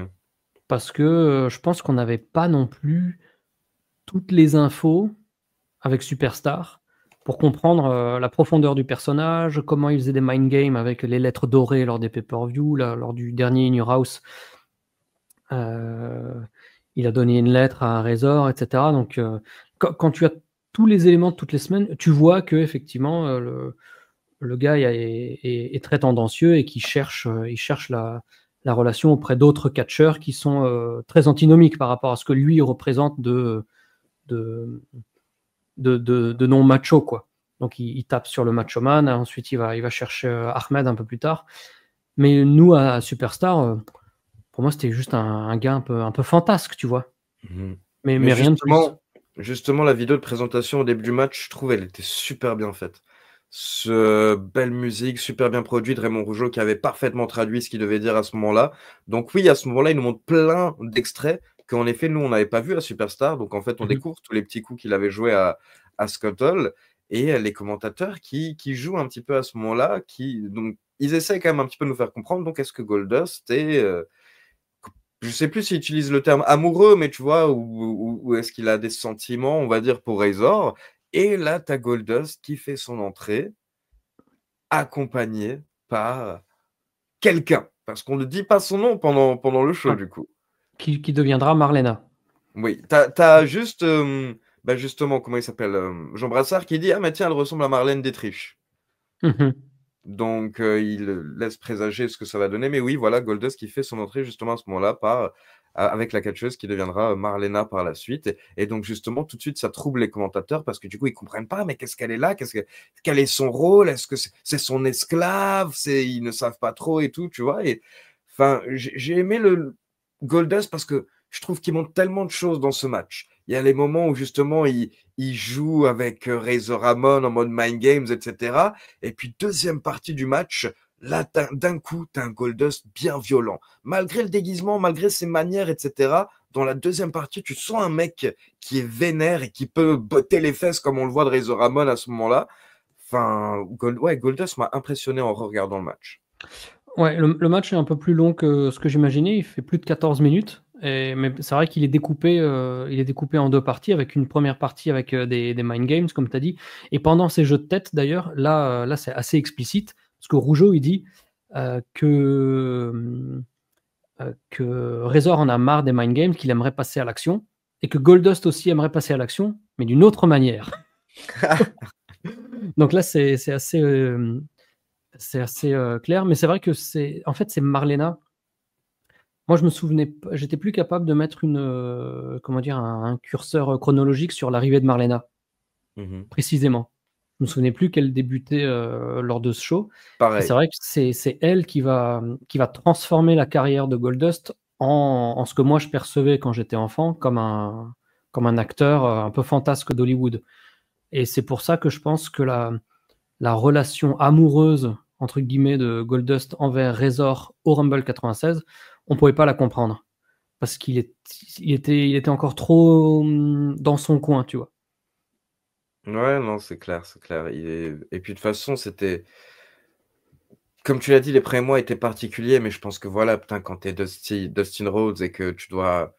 Parce que, je pense qu'on n'avait pas non plus toutes les infos avec Superstar pour comprendre, la profondeur du personnage, comment il faisait des mind games avec les lettres dorées lors des pay-per-view, là, lors du dernier In Your House, heu, il a donné une lettre à Razor et cetera donc quand tu as tous les éléments de toutes les semaines, tu vois qu'effectivement, le gars est très tendancieux et qu'il cherche, il cherche la relation auprès d'autres catcheurs qui sont, très antinomiques par rapport à ce que lui représente de de non macho, quoi. Donc il tape sur le macho man, ensuite il va chercher, Ahmed un peu plus tard. Mais nous à Superstar, pour moi, c'était juste un gars un peu fantasque, tu vois? Mmh. Mais Mais rien de plus. justement, la vidéo de présentation au début du match, je trouve, elle était super bien faite. Belle musique, super bien produite, Raymond Rougeau qui avait parfaitement traduit ce qu'il devait dire à ce moment-là. Donc oui, à ce moment-là, il nous montre plein d'extraits qu'en effet, nous, on n'avait pas vu à Superstar. Donc en fait, on Mmh mh. découvre tous les petits coups qu'il avait joués à Scott Hall et les commentateurs qui jouent un petit peu à ce moment-là, donc ils essaient quand même un petit peu de nous faire comprendre. Donc est-ce que Goldust est je sais plus s'il utilise le terme amoureux, mais tu vois, ou est-ce qu'il a des sentiments, on va dire, pour Razor. Et là, tu as Goldust qui fait son entrée, accompagné par quelqu'un. Parce qu'on ne dit pas son nom pendant le show, Ouais, du coup. qui deviendra Marlena. Oui, t'as juste, bah justement, comment il s'appelle Jean Brassard qui dit: ah, mais tiens, elle ressemble à Marlène Dietrich. Mmh mh. Donc, il laisse présager ce que ça va donner. Mais oui, voilà, Goldust qui fait son entrée justement à ce moment-là avec la catcheuse qui deviendra Marlena par la suite. Et donc, justement, tout de suite, ça trouble les commentateurs parce que du coup, ils comprennent pas, mais qu'est-ce qu'elle est là? Quel est son rôle? Est-ce que c'est son esclave? Ils ne savent pas trop et tout, tu vois. Et enfin, j'ai aimé le Goldust parce que je trouve qu'il montre tellement de choses dans ce match. Il y a les moments où justement il joue avec Razor Ramon en mode mind games, etc. Et puis, deuxième partie du match, là, d'un coup, tu as un Goldust bien violent. Malgré le déguisement, malgré ses manières, etc., dans la deuxième partie, tu sens un mec qui est vénère et qui peut botter les fesses comme on le voit de Razor Ramon à ce moment-là. Enfin, Goldust m'a impressionné en regardant le match. Ouais, le match est un peu plus long que ce que j'imaginais. Il fait plus de 14 minutes mais c'est vrai qu'il est découpé en 2 parties avec une première partie avec, des mind games comme tu as dit et pendant ces jeux de tête d'ailleurs, là, c'est assez explicite parce que Rougeau il dit, que Razor en a marre des mind games, qu'il aimerait passer à l'action et que Goldust aussi aimerait passer à l'action, mais d'une autre manière. Donc là, c'est assez, clair, mais c'est vrai que en fait, c'est Marlena. Moi, je me souvenais p j'étais plus capable de mettre comment dire? Un curseur, chronologique sur l'arrivée de Marlena, Mhm. précisément. Je me souvenais plus qu'elle débutait, lors de ce show et c'est Pareil. vrai que c'est elle qui va transformer la carrière de Goldust en ce que moi je percevais quand j'étais enfant comme un acteur, un peu fantasque d'Hollywood et c'est pour ça que je pense que la relation «amoureuse» entre guillemets de Goldust envers Razor au Rumble 96, on pouvait pas la comprendre. Parce il était encore trop, dans son coin, tu vois? Ouais, non, c'est clair, c'est clair. Et puis de toute façon, c'était comme tu l'as dit, les premiers mois étaient particuliers, mais je pense que voilà, putain, quand tu es Dustin Rhodes et que tu dois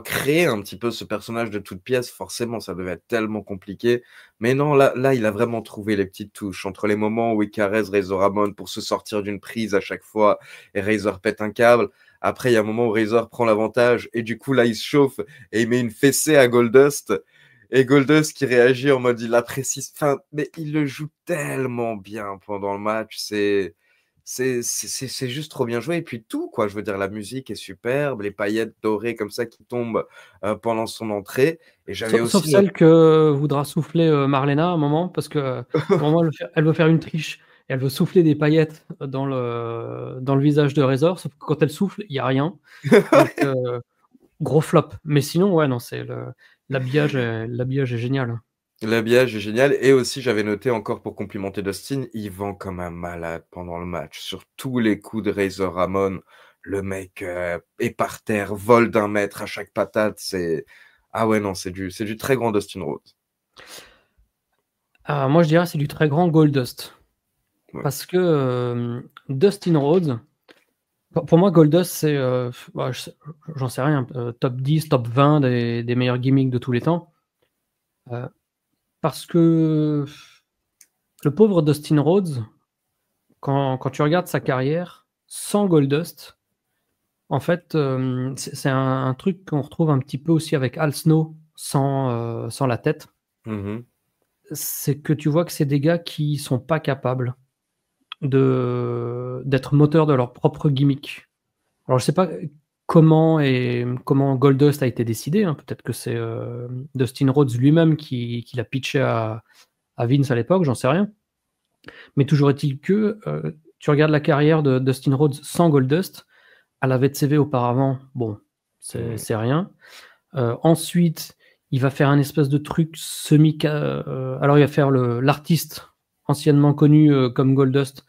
créer un petit peu ce personnage de toutes pièces, forcément, ça devait être tellement compliqué. Mais non, là, il a vraiment trouvé les petites touches entre les moments où il caresse Razor Ramon pour se sortir d'une prise à chaque fois et Razor pète un câble. Après, il y a un moment où Razor prend l'avantage et du coup, là, il se chauffe et il met une fessée à Goldust. Et Goldust qui réagit en mode il apprécie. Enfin, mais il le joue tellement bien pendant le match. C'est juste trop bien joué et puis tout quoi, je veux dire la musique est superbe, les paillettes dorées comme ça qui tombent, pendant son entrée et j'avais Sauf aussi no celle que voudra souffler, Marlena à un moment, parce que, à un moment, elle veut faire une triche et elle veut souffler des paillettes dans le visage de Razor, sauf que quand elle souffle, il y a rien. Donc, gros flop. Mais sinon, ouais, non, c'est l'habillage est génial, hein. l'habillage est génial et aussi j'avais noté encore pour complimenter Dustin, il vend comme un malade pendant le match. Sur tous les coups de Razor Ramon, le mec, est par terre, vole d'1 mètre à chaque patate, ah ouais non, c'est du très grand Dustin Rhodes. Ah, moi, je dirais c'est du très grand Goldust Ouais. parce que, Dustin Rhodes, pour moi, Goldust, c'est, bah, j'en sais rien, top 10, top 20 des meilleurs gimmicks de tous les temps, heu, parce que le pauvre Dustin Rhodes, quand tu regardes sa carrière sans Goldust, en fait, c'est un truc qu'on retrouve un petit peu aussi avec Al Snow sans la tête. Mmh. C'est que tu vois que c'est des gars qui sont pas capables d'être moteurs de leur propre gimmick. Alors je sais pas comment Goldust a été décidé, hein. Peut-être que c'est, Dustin Rhodes lui-même qui l'a pitché à Vince à l'époque, j'en sais rien. Mais toujours est-il que, tu regardes la carrière de Dustin Rhodes sans Goldust, à la VTCV auparavant, bon, c'est rien. Ensuite, il va faire un espèce de truc alors il va faire l'artiste anciennement connu comme Goldust.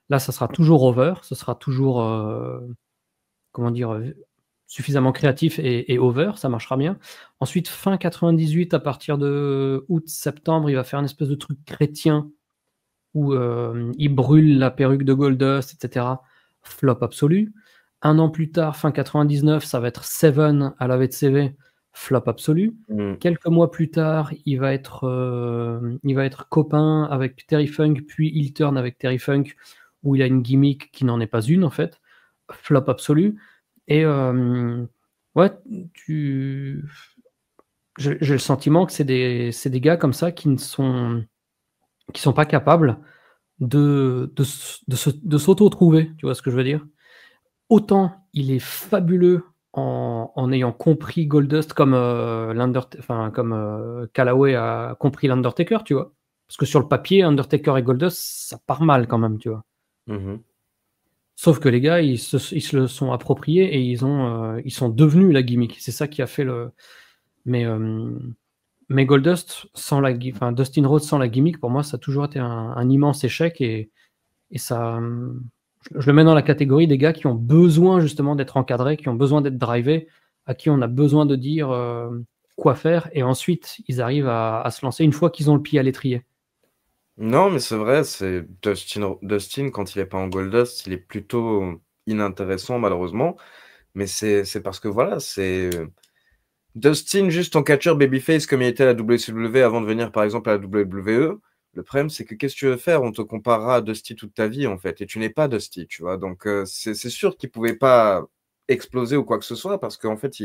Là, ça sera toujours over, ce sera toujours comment dire, suffisamment créatif et over, ça marchera bien. Ensuite, fin 98, à partir de août-septembre, il va faire une espèce de truc chrétien où il brûle la perruque de Goldust, etc. Flop absolu. Un an plus tard, fin 99, ça va être Seven à la VTCV, flop absolu. Quelques mois plus tard, il va être copain avec Terry Funk, puis il turn avec Terry Funk, où il a une gimmick qui n'en est pas une, en fait. Flop absolu. Et ouais, j'ai le sentiment que c'est des gars comme ça qui ne sont pas capables de s'auto-trouver, tu vois ce que je veux dire? Autant il est fabuleux en ayant compris Goldust comme Calloway a compris l'Undertaker, tu vois? Parce que sur le papier, Undertaker et Goldust, ça part mal quand même, tu vois? Sauf que les gars, ils se le sont appropriés et ils sont devenus la gimmick. C'est ça qui a fait le. Mais Goldust Dustin Rhodes sans la gimmick, pour moi, ça a toujours été un immense échec et ça. Je le mets dans la catégorie des gars qui ont besoin justement d'être encadrés, qui ont besoin d'être drivés, à qui on a besoin de dire quoi faire, et ensuite ils arrivent à se lancer une fois qu'ils ont le pied à l'étrier. Non, mais c'est vrai, c'est Dustin, quand il est pas en Goldust, il est plutôt inintéressant, malheureusement. Mais c'est parce que voilà, c'est Dustin juste en catcheur babyface comme il était à la WCW avant de venir par exemple à la WWE. Le problème, c'est que qu'est-ce que tu veux faire? On te comparera à Dusty toute ta vie, en fait, et tu n'es pas Dusty, tu vois. Donc, c'est sûr qu'il pouvait pas exploser ou quoi que ce soit, parce qu'en fait,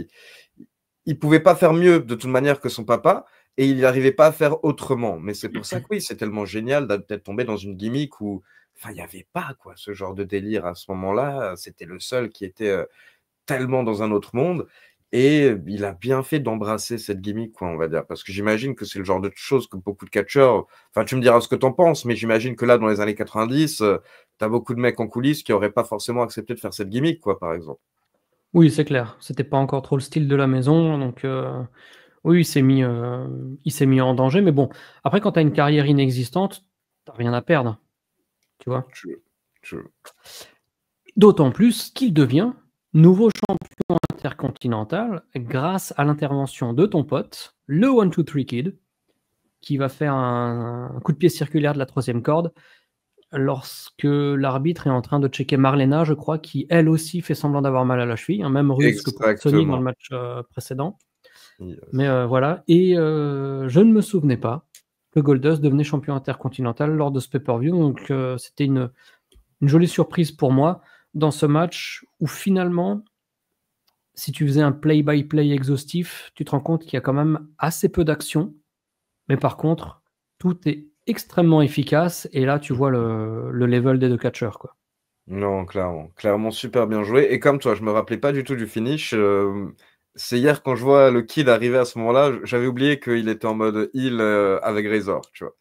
il pouvait pas faire mieux de toute manière que son papa, et il n'arrivait pas à faire autrement. Mais c'est pour ça que oui, c'est tellement génial d'être tombé dans une gimmick où, enfin, il n'y avait pas, quoi, ce genre de délire à ce moment-là. C'était le seul qui était tellement dans un autre monde. Et il a bien fait d'embrasser cette gimmick, quoi, on va dire. Parce que j'imagine que c'est le genre de choses que beaucoup de catcheurs. Enfin, tu me diras ce que t'en penses, mais j'imagine que là, dans les années 90, t'as beaucoup de mecs en coulisses qui n'auraient pas forcément accepté de faire cette gimmick, quoi, par exemple. Oui, c'est clair. C'était pas encore trop le style de la maison, donc oui, il s'est mis en danger. Mais bon, après, quand tu as une carrière inexistante, t'as rien à perdre, tu vois. D'autant plus qu'il devient nouveau champion intercontinental grâce à l'intervention de ton pote, le 1-2-3 Kid, qui va faire un coup de pied circulaire de la troisième corde lorsque l'arbitre est en train de checker Marlena, je crois, qui elle aussi fait semblant d'avoir mal à la cheville, hein, même ruse que pour Sonic dans le match précédent. Yes. Mais voilà, et je ne me souvenais pas que Goldust devenait champion intercontinental lors de ce pay-per-view, donc c'était une jolie surprise pour moi dans ce match où finalement, si tu faisais un play-by-play exhaustif, tu te rends compte qu'il y a quand même assez peu d'action, mais par contre, tout est extrêmement efficace, et là, tu vois le level des deux catcheurs, quoi. Non, clairement super bien joué. Et comme toi, je me rappelais pas du tout du finish. C'est hier quand je vois le Kid arriver à ce moment-là, j'avais oublié qu'il était en mode heal avec Razor, tu vois.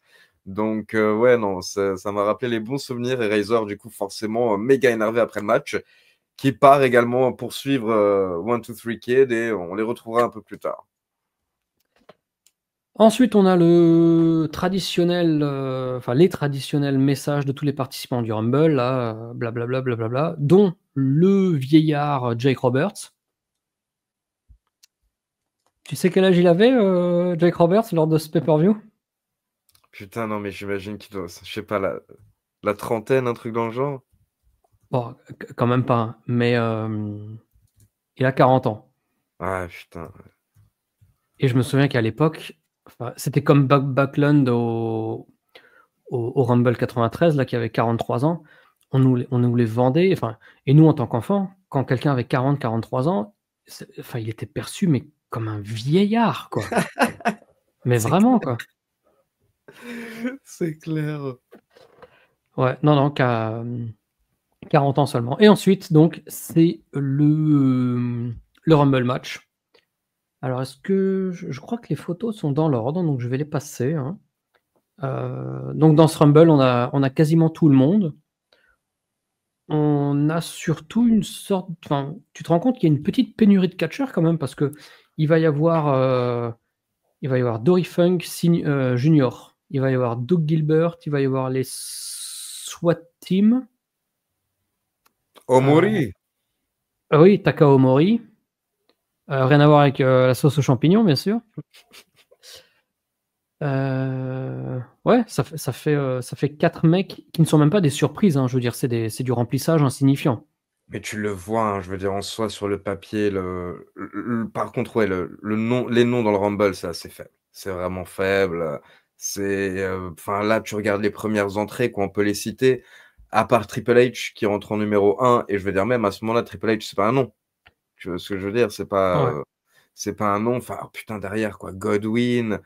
Donc ouais, non, ça m'a rappelé les bons souvenirs, et Razor, du coup, forcément méga énervé après le match, qui part également poursuivre 1-2-3 Kid, et on les retrouvera un peu plus tard. Ensuite, on a le traditionnel, les traditionnels messages de tous les participants du Rumble, là, blablabla, blablabla, dont le vieillard Jake Roberts. Tu sais quel âge il avait, Jake Roberts, lors de ce pay-per-view? Putain, non, mais j'imagine qu'il doit, je sais pas, la trentaine, un truc dans le genre. Bon, quand même pas, hein, mais il a 40 ans. Ah, putain. Et je me souviens qu'à l'époque, c'était comme Backlund au Rumble 93, là, qui avait 43 ans. On nous les vendait, et nous, en tant qu'enfants, quand quelqu'un avait 43 ans, il était perçu, mais comme un vieillard, quoi. Mais vraiment, quoi. C'est clair. Ouais, non, 40 ans seulement. Et ensuite, donc, c'est le Rumble match. Alors, est-ce que... Je crois que les photos sont dans l'ordre, donc je vais les passer. Hein. Donc, dans ce Rumble, on a quasiment tout le monde. on a surtout une sorte. Enfin, tu te rends compte qu'il y a une petite pénurie de catcheurs quand même, parce que il va y avoir Dory Funk Junior, il va y avoir Doug Gilbert, il va y avoir les SWAT Team. Omori. Oui, Takao Mori. Rien à voir avec la sauce aux champignons, bien sûr. Ouais, ça fait 4 mecs qui ne sont même pas des surprises, hein, je veux dire, c'est du remplissage insignifiant. Mais tu le vois, hein, je veux dire, en soi, sur le papier, par contre, ouais, les noms dans le Rumble, c'est assez faible. C'est vraiment faible. Enfin, là, tu regardes les premières entrées, quoi, on peut les citer, à part Triple H qui rentre en numéro 1, et je veux dire, même à ce moment-là, Triple H, c'est pas un nom. Tu vois ce que je veux dire? Ouais. C'est pas un nom. Enfin, oh, putain, derrière, quoi. Godwin,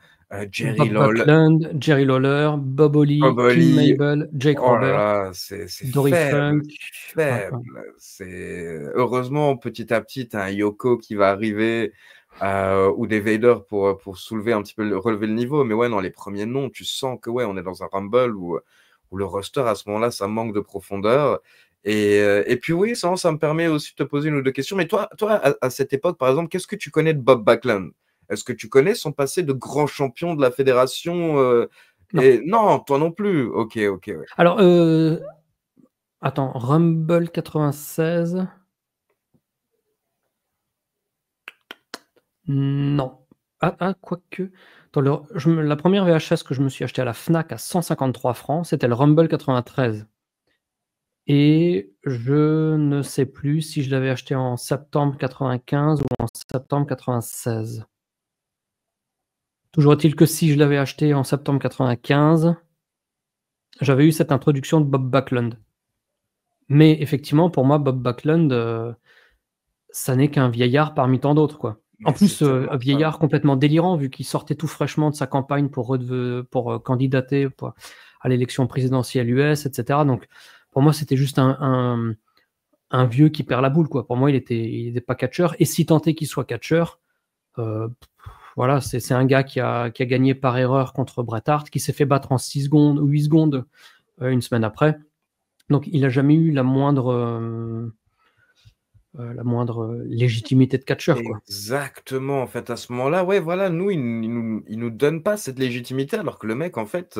Jerry Bob Lawler, Backlund, Jerry Lawler, Bob Bob Holly, Kim Holly. Mabel, Jake Oh là Roberts, là, c'est Dory faible, Funk. c'est Ouais, ouais. faible. Heureusement, petit à petit, t'as un Yoko qui va arriver, ou des Vader pour soulever un petit peu, relever le niveau. Mais ouais, non, les premiers noms, tu sens que ouais, on est dans un Rumble où le roster, à ce moment-là, ça manque de profondeur. Et puis oui, ça me permet aussi de te poser une ou deux questions. Mais toi à cette époque, par exemple, qu'est-ce que tu connais de Bob Backlund? Est-ce que tu connais son passé de grand champion de la fédération? Non. Et non, toi non plus. Ok, ok, ouais. Alors, attends, Rumble 96. Non. Quoique. La première VHS que je me suis acheté à la Fnac à 153 francs, c'était le Rumble 93. Et je ne sais plus si je l'avais acheté en septembre 95 ou en septembre 96. Toujours est-il que si je l'avais acheté en septembre 95, j'avais eu cette introduction de Bob Backlund. Mais effectivement, pour moi, Bob Backlund, ça n'est qu'un vieillard parmi tant d'autres, quoi. En Mais c'est plus, tellement un ça. vieillard complètement délirant, vu qu'il sortait tout fraîchement de sa campagne pour candidater à l'élection présidentielle US, etc. Donc, pour moi, c'était juste un vieux qui perd la boule, quoi. Pour moi, il était pas catcheur. Et si tant est qu'il soit catcheur, voilà, c'est un gars qui a gagné par erreur contre Bret Hart, qui s'est fait battre en 6 secondes ou 8 secondes une semaine après. Donc, il n'a jamais eu la moindre légitimité de catcheur, quoi. Exactement, en fait, à ce moment-là, ouais, voilà, nous, il nous donne pas cette légitimité, alors que le mec, en fait,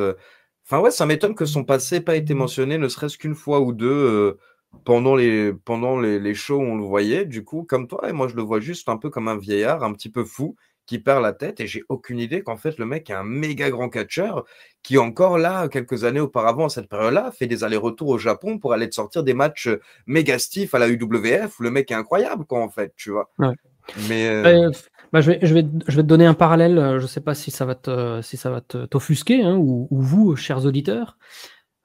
enfin, ouais, ça m'étonne que son passé n'ait pas été mentionné, ne serait-ce qu'une fois ou deux, pendant les shows où on le voyait. Du coup, comme toi, et moi, je le vois juste un peu comme un vieillard, un petit peu fou, qui perd la tête, et j'ai aucune idée qu'en fait, le mec est un méga grand catcheur, qui encore là, quelques années auparavant, à cette période-là, fait des allers-retours au Japon pour aller te sortir des matchs méga stiff à la UWF, où le mec est incroyable, quoi, en fait, tu vois. Ouais. Mais Bah, je vais te donner un parallèle, je ne sais pas si ça va t'offusquer, hein, ou vous, chers auditeurs.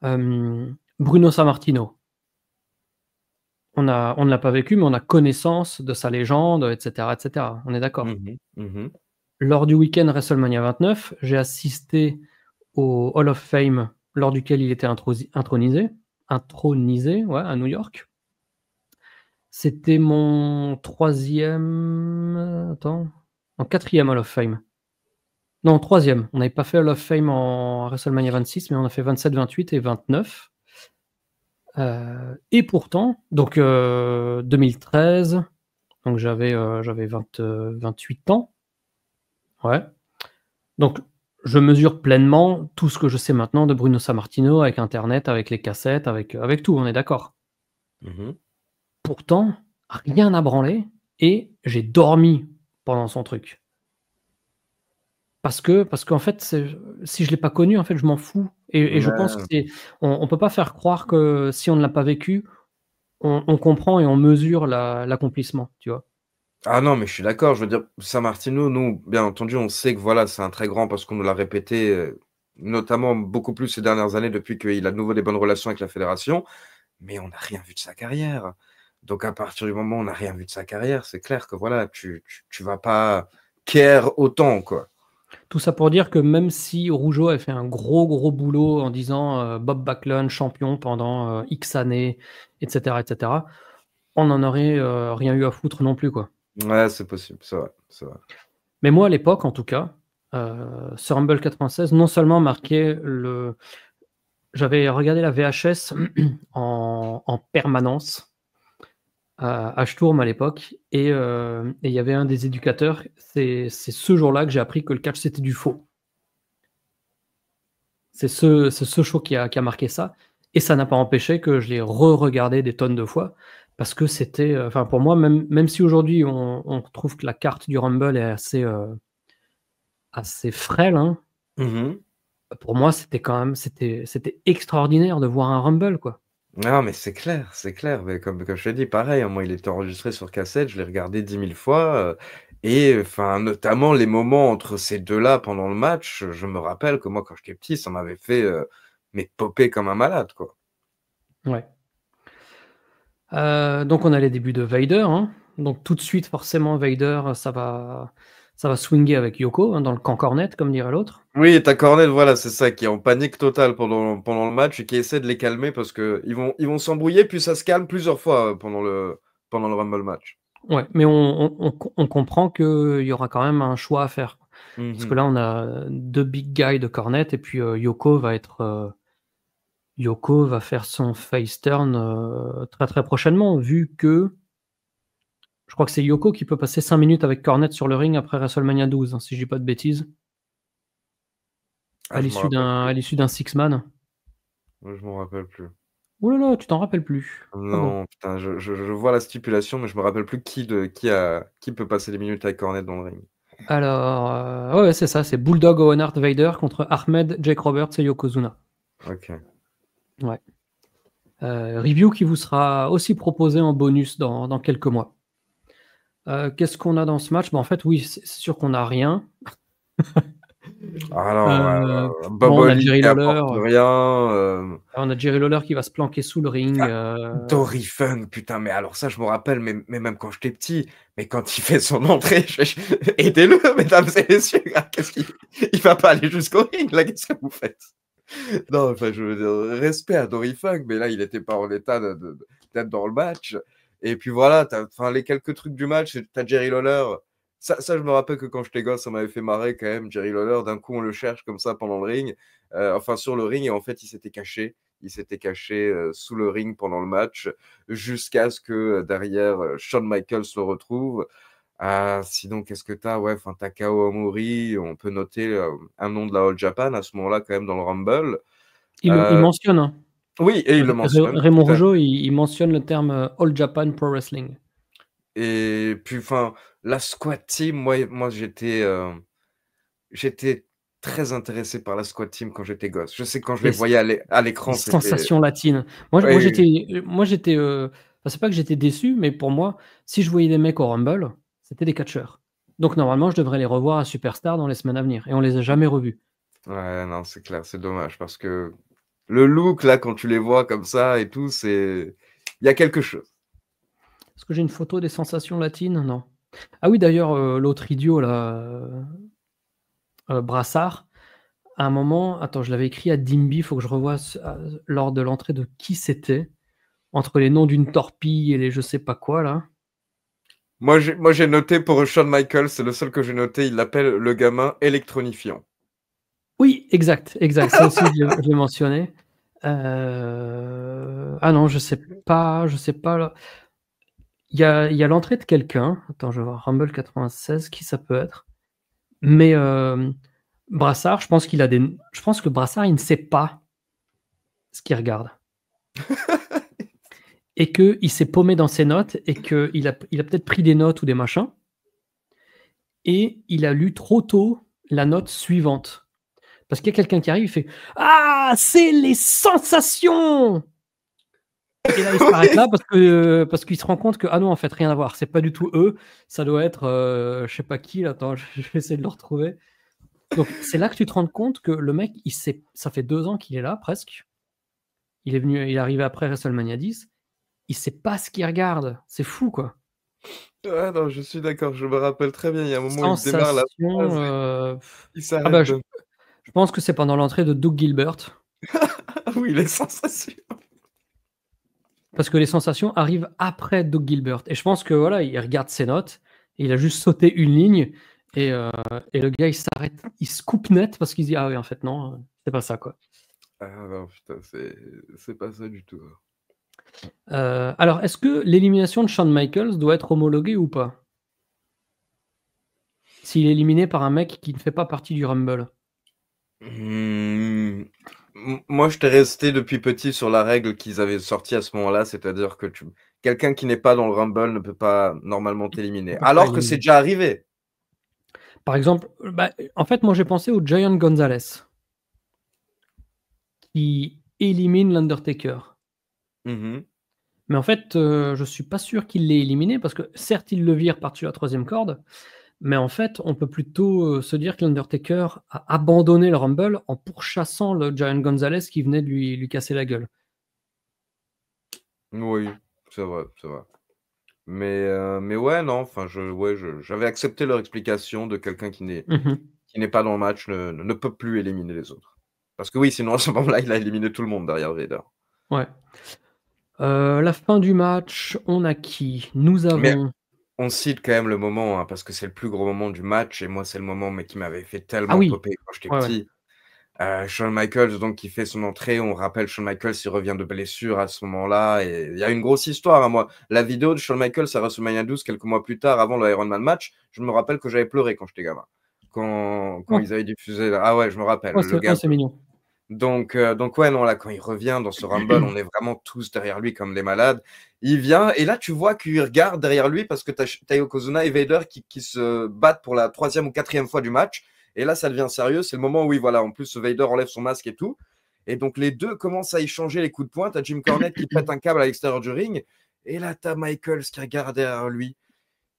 Bruno Sammartino. On ne l'a pas vécu, mais on a connaissance de sa légende, et cetera, et cetera. On est d'accord? mmh mh. Lors du week-end WrestleMania 29, j'ai assisté au Hall of Fame lors duquel il était intronisé, ouais, à New York. C'était mon 3e, attends, mon 4e Hall of Fame. Non, 3e. On n'avait pas fait Hall of Fame en WrestleMania 26, mais on a fait 27, 28 et 29. Et pourtant, donc 2013, donc j'avais 28 ans. Ouais. Donc je mesure pleinement tout ce que je sais maintenant de Bruno Sammartino avec internet, avec les cassettes, avec tout, on est d'accord? Mmh. Pourtant, rien n'a branlé et j'ai dormi pendant son truc. Parce qu'en fait, si je l'ai pas connu, en fait, je m'en fous et je pense que Ouais. on peut pas faire croire que si on ne l'a pas vécu, on comprend et on mesure l'accomplissement, tu vois? Ah non, mais je suis d'accord, je veux dire, Sammartino, nous, bien entendu, on sait que voilà, c'est un très grand parce qu'on nous l'a répété, notamment beaucoup plus ces dernières années depuis qu'il a de nouveau des bonnes relations avec la fédération, mais on n'a rien vu de sa carrière. Donc à partir du moment où on n'a rien vu de sa carrière, c'est clair que voilà, tu vas pas care autant, quoi. Tout ça pour dire que même si Rougeau a fait un gros, gros boulot en disant, Bob Backlund champion pendant, X années et cetera, on n'en aurait, rien eu à foutre non plus, quoi. Ouais, c'est possible, c'est vrai, c'est vrai. Mais moi, à l'époque, en tout cas, ce Rumble 96 non seulement marquait j'avais regardé la VHS en permanence à Sturm à l'époque et il y avait un des éducateurs, c'est ce jour-là que j'ai appris que le catch c'était du faux. C'est ce show qui a marqué ça et ça n'a pas empêché que je l'ai re-regardé des tonnes de fois parce que c'était, enfin pour moi même si aujourd'hui on trouve que la carte du Rumble est assez frêle, hein, Mmh. pour moi c'était quand même c'était extraordinaire de voir un Rumble, quoi. Non, mais c'est clair, mais comme je t'ai dit, pareil, hein, moi, il était enregistré sur cassette, je l'ai regardé 10 000 fois, et enfin, notamment les moments entre ces 2-là pendant le match, je me rappelle que moi, quand j'étais petit, ça m'avait fait, mais popper comme un malade, quoi. Ouais. Donc on a les débuts de Vader, hein. Donc tout de suite forcément Vader, ça va swinger avec Yoko, hein, dans le camp cornette comme dirait l'autre. Oui, tu Cornette, voilà, c'est ça, qui est en panique totale pendant le match et qui essaie de les calmer parce qu'ils vont s'embrouiller, puis ça se calme plusieurs fois, pendant le Rumble match. Ouais, mais on comprend qu'il y aura quand même un choix à faire. Parce que Mmh. là on a 2 big guys de cornette et puis, Yoko va faire son face turn, très, très prochainement vu que je crois que c'est Yoko qui peut passer 5 minutes avec Cornette sur le ring après WrestleMania 12, hein, si je dis pas de bêtises, Ah, je m'en rappelle à plus. l'issue d'un six man. Je m'en rappelle plus. Ouh là là, tu t'en rappelles plus? Ah bon? Non, putain, je vois la stipulation, mais je me rappelle plus qui peut passer les minutes avec Cornette dans le ring. Alors, ouais, ouais, c'est ça, c'est Bulldog Owen Hart Vader contre Ahmed, Jake Roberts et Yokozuna. OK. Ouais. Review qui vous sera aussi proposé en bonus dans quelques mois. Qu'est-ce qu'on a dans ce match? Bah, en fait, oui, c'est sûr qu'on a rien. Alors, Bon, Bob Holly qui apporte rien, On a Jerry Lawler qui va se planquer sous le ring, Dory Funk, putain, mais alors ça, je me rappelle, mais même quand j'étais petit, mais quand il fait son entrée, aidez-le, mesdames et messieurs, qu'est-ce qu'il il va pas aller jusqu'au ring, là, qu'est-ce que vous faites? Non, enfin, je veux dire, respect à Dory Funk, mais là, il était pas en état d'être dans le match. Et puis voilà, enfin, les quelques trucs du match, tu Jerry Lawler. Ça, je me rappelle que quand j'étais gosse, ça m'avait fait marrer quand même. Jerry Lawler, d'un coup, on le cherche comme ça pendant le ring, enfin sur le ring, et en fait, il s'était caché. Il s'était caché sous le ring pendant le match, jusqu'à ce que derrière, Shawn Michaels le retrouve. Ah, sinon, qu'est-ce que t'as? Ouais, enfin, t'as Kao Omori, on peut noter un nom de la All Japan à ce moment-là, quand même, dans le Rumble. il Euh, mentionne, hein. oui, et il le mentionne, Raymond tout à Rougeau, il mentionne le terme, All Japan Pro Wrestling. Et puis, enfin, la squad team, moi j'étais très intéressé par la squad team quand j'étais gosse. Je sais que quand je les Les voyais à les l'écran, c'était. sensations latines. Moi Oui, j'étais, enfin, c'est pas que j'étais déçu, mais pour moi, si je voyais des mecs au Rumble, c'était des catcheurs. Donc normalement, je devrais les revoir à Superstar dans les semaines à venir et on les a jamais revus. ouais, non, c'est clair, c'est dommage parce que le look, là, quand tu les vois comme ça et tout, il y a quelque chose. Est-ce que j'ai une photo des sensations latines? Non. Ah oui, d'ailleurs, l'autre idiot là, Brassard, à un moment, attends, je l'avais écrit à Dimby, il faut que je revoie lors de l'entrée de qui c'était, entre les noms d'une torpille et les je sais pas quoi là. Moi, j'ai noté pour Shawn Michaels, c'est le seul que j'ai noté, il l'appelle le gamin électronifiant. Oui, exact, exact, ça aussi je l'ai mentionné. Ah non, je sais pas là. Il y a l'entrée de quelqu'un, attends, je vais voir, Rumble 96, qui ça peut être? Mais, Brassard, je pense que Brassard, il ne sait pas ce qu'il regarde et qu'il s'est paumé dans ses notes et qu'il a peut-être pris des notes ou des machins et il a lu trop tôt la note suivante. Parce qu'il y a quelqu'un qui arrive, il fait: «Ah, c'est les sensations!» Et là, il s'arrête là Oui. parce qu'il se rend compte que, ah non, en fait, rien à voir. C'est pas du tout eux. Ça doit être, je sais pas qui là. Attends, je vais essayer de le retrouver. Donc c'est là que tu te rends compte que le mec, ça fait 2 ans qu'il est là presque. Il est arrivé après WrestleMania 10. Il sait pas ce qu'il regarde. C'est fou, quoi. Ouais, non, je suis d'accord, je me rappelle très bien, il y a un moment où il démarre la Sensation, phrase et il ah s'arrête bah, d'un je pense que c'est pendant l'entrée de Doug Gilbert, ah oui, les sensations. parce que les sensations arrivent après Doug Gilbert et je pense que, voilà, il regarde ses notes et il a juste sauté une ligne et le gars, il s'arrête, il se coupe net parce qu'il se dit: «Ah oui, en fait, non, c'est pas ça, quoi». Ah non, putain, c'est pas ça du tout. Alors, est-ce que l'élimination de Shawn Michaels doit être homologuée ou pas? S'il est éliminé par un mec qui ne fait pas partie du Rumble? Mmh, moi, j'étais resté depuis petit sur la règle qu'ils avaient sortie à ce moment-là, c'est-à-dire que quelqu'un qui n'est pas dans le Rumble ne peut pas normalement On t'éliminer. peut pas Alors que c'est éliminer. déjà arrivé. Par exemple, bah, en fait, moi j'ai pensé au Giant Gonzalez qui élimine l'Undertaker. Mhm. Mais en fait, je suis pas sûr qu'il l'ait éliminé parce que certes, il le vire par-dessus la troisième corde, mais en fait, on peut plutôt se dire que l'Undertaker a abandonné le Rumble en pourchassant le Giant Gonzalez qui venait de lui casser la gueule. Oui, c'est vrai, c'est vrai. Mais ouais, non, enfin, j'avais accepté leur explication de quelqu'un Mhm. qui n'est pas dans le match ne peut plus éliminer les autres. Parce que oui, sinon à ce moment-là, il a éliminé tout le monde derrière Vader. Ouais. La fin du match, on a qui? Nous Mais avons. on cite quand même le moment, hein, parce que c'est le plus gros moment du match, et moi, c'est le moment mais qui m'avait fait Ah tellement oui! popper quand j'étais Ouais, ouais. petit. Shawn Michaels, donc, qui fait son entrée. On rappelle, Shawn Michaels, il revient de blessure à ce moment-là. Et il y a une grosse histoire, hein, moi. La vidéo de Shawn Michaels à WrestleMania 12, quelques mois plus tard, avant le Iron Man match, je me rappelle que j'avais pleuré quand j'étais gamin. Quand ils Oh, avaient diffusé. Ah ouais, je me rappelle. oh, Le gars. c'est mignon. Donc ouais, non, là, quand il revient dans ce Rumble, on est vraiment tous derrière lui comme des malades. Il vient, et là, tu vois qu'il regarde derrière lui parce que t'as Yokozuna et Vader qui se battent pour la troisième ou quatrième fois du match. Et là, ça devient sérieux. C'est le moment où, oui, voilà, en plus, Vader enlève son masque et tout. Et donc, les deux commencent à échanger les coups de poing. T'as Jim Cornette qui pète un câble à l'extérieur du ring. Et là, t'as Michaels qui regarde derrière lui.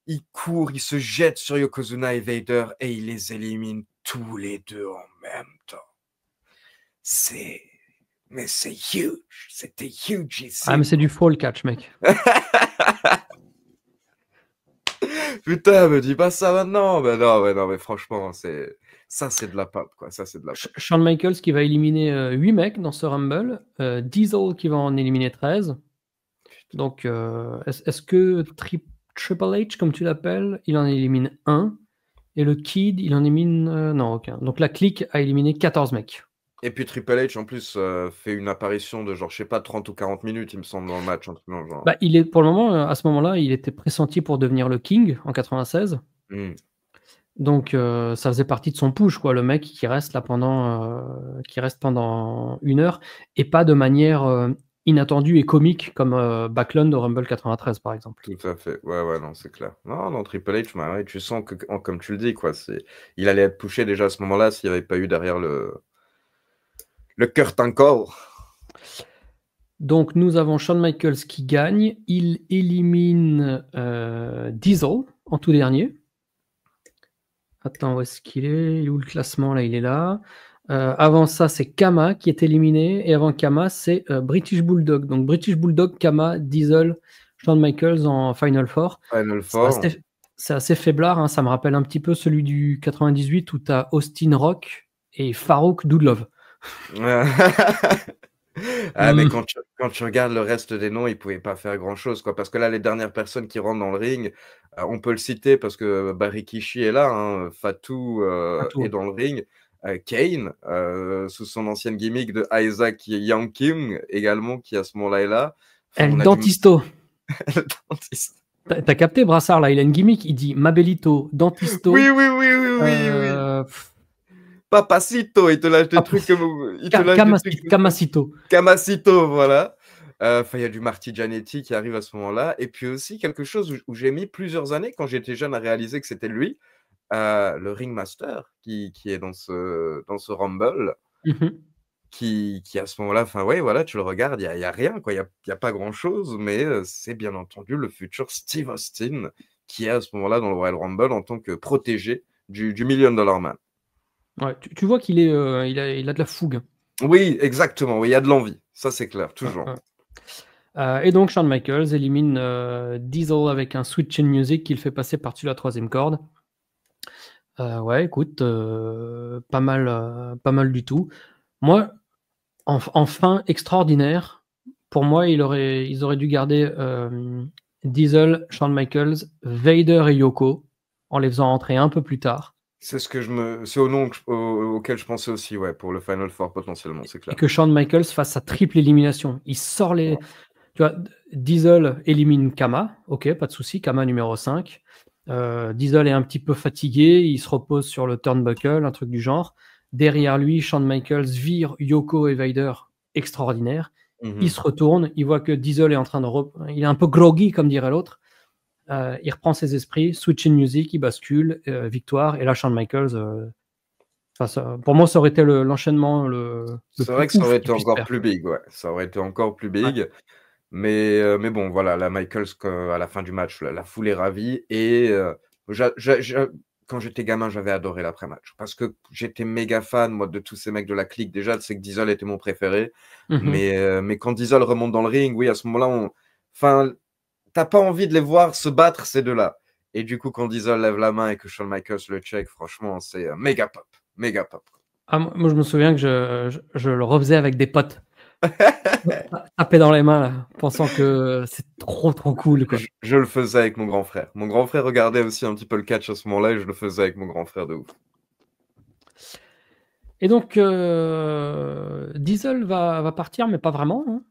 Il court, il se jette sur Yokozuna et Vader et il les élimine tous les deux en même temps. C'est mais c'est huge, c'était Ah, mais hugissime, c'est du quoi. fall catch, mec. Putain, me dis pas ça maintenant. Ben non, mais non, mais franchement, c'est de la pop, quoi. Ça, c'est de la pop. Shawn Michaels qui va éliminer 8 mecs dans ce Rumble, Diesel qui va en éliminer 13. Donc, est-ce que Triple H, comme tu l'appelles, il en élimine 1 et le Kid, il en élimine non, aucun. Donc la clique a éliminé 14 mecs. Et puis Triple H, en plus, fait une apparition de genre, je sais pas, 30 ou 40 minutes, il me semble, dans le match, un truc dans le genre. Bah, il est pour le moment, à ce moment-là, il était pressenti pour devenir le King en 96. Mm. Donc ça faisait partie de son push, quoi, le mec qui reste là pendant 1 heure et pas de manière inattendue et comique comme Backlund au Rumble 93 par exemple. Tout à fait. Ouais, ouais, non, c'est clair. Non, non, Triple H, bah, ouais, tu sens que, comme tu le dis, quoi, il allait être poussé déjà à ce moment-là s'il n'y avait pas eu derrière le Kurt Angle. Donc nous avons Shawn Michaels qui gagne, il élimine Diesel en tout dernier. Attends, où est-ce qu'il est? Il est où le classement? Là, il est là. Avant ça, c'est Kama qui est éliminé. Et avant Kama, c'est British Bulldog. Donc British Bulldog, Kama, Diesel, Shawn Michaels en Final Four. Final C'est Four. assez faiblard. Hein. Ça me rappelle un petit peu celui du 98 où tu as Austin Rock et Farouk Doudlov. Ah, mais quand tu regardes le reste des noms, ils pouvaient pas faire grand-chose, quoi. Parce que là, les dernières personnes qui rentrent dans le ring, on peut le citer parce que Rikishi est là, hein, Fatou est dans le ring. Kane, sous son ancienne gimmick de Isaac Yankim, également, qui à ce moment-là est là. Enfin, El on a Dentisto. Le dentiste. T'as capté Brassard là, il a une gimmick, il dit Mabelito, Dentisto. Oui, oui, oui, oui, oui, oui. Papacito, il te lâche des trucs comme. Il te lâche des trucs. Camasito. Camasito, voilà. Enfin, il y a du Marty Jannetty qui arrive à ce moment-là. Et puis aussi, quelque chose où j'ai mis plusieurs années, quand j'étais jeune, à réaliser que c'était lui, le Ringmaster, qui est dans ce Rumble, qui à ce moment-là, enfin, ouais, voilà, tu le regardes, il y a rien, quoi. Il y a pas grand-chose, mais c'est bien entendu le futur Steve Austin, qui est à ce moment-là dans le Royal Rumble en tant que protégé du $1 Million Man. Ouais, tu vois qu'il est, il a de la fougue. Oui, exactement. Oui, il y a de l'envie. Ça, c'est clair, toujours. Et donc, Shawn Michaels élimine Diesel avec un switch in music qu'il fait passer par-dessus la troisième corde. Ouais, écoute, pas mal du tout. Moi, en fin extraordinaire, pour moi, ils auraient dû garder Diesel, Shawn Michaels, Vader et Yoko en les faisant rentrer un peu plus tard. C'est au nom auquel je pensais aussi, ouais, pour le Final Four potentiellement, c'est Et clair. que Shawn Michaels fasse sa triple élimination. Il sort les. Tu vois, Diesel élimine Kama, ok, pas de souci, Kama numéro 5. Diesel est un petit peu fatigué, il se repose sur le turnbuckle, un truc du genre. Derrière lui, Shawn Michaels vire Yoko et Vader, extraordinaire. Il se retourne, il voit que Diesel est en train de. Il est un peu groggy, comme dirait l'autre. Il reprend ses esprits, switch in music, il bascule, victoire. Et là, Shawn Michaels. Pour moi, ça aurait été l'enchaînement le C'est plus vrai que ça ouf aurait qu'il été puisse encore faire. plus big, ouais. Ça aurait été encore plus Ouais. big. Mais bon, voilà, la Michaels, à la fin du match, la foule est ravie. Et quand j'étais gamin, j'avais adoré l'après-match. Parce que j'étais méga fan, moi, de tous ces mecs de la clique. Déjà, c'est que Diesel était mon préféré. Mhm. Mais quand Diesel remonte dans le ring, oui, à ce moment-là, enfin, t'as pas envie de les voir se battre, ces deux-là. Et du coup, quand Diesel lève la main et que Shawn Michaels le check, franchement, c'est méga pop. Méga pop. Ah, moi, je me souviens que je le refaisais avec des potes. Taper dans les mains, là, pensant que c'est trop, trop cool, quoi. Je le faisais avec mon grand frère. Mon grand frère regardait aussi un petit peu le catch à ce moment-là et je le faisais avec mon grand frère de ouf. Et donc, Diesel va partir, mais pas vraiment, hein,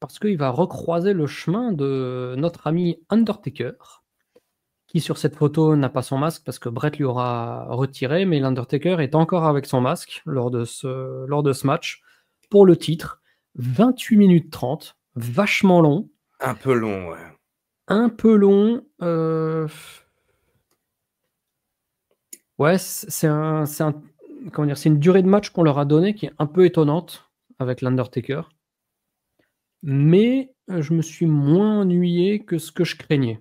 parce qu'il va recroiser le chemin de notre ami Undertaker, qui sur cette photo n'a pas son masque parce que Brett lui aura retiré, mais l'Undertaker est encore avec son masque lors de ce match pour le titre. 28 minutes 30, vachement long. Un peu long, ouais. Un peu long. Ouais, comment dire, c'est une durée de match qu'on leur a donnée qui est un peu étonnante avec l'Undertaker. Mais je me suis moins ennuyé que ce que je craignais.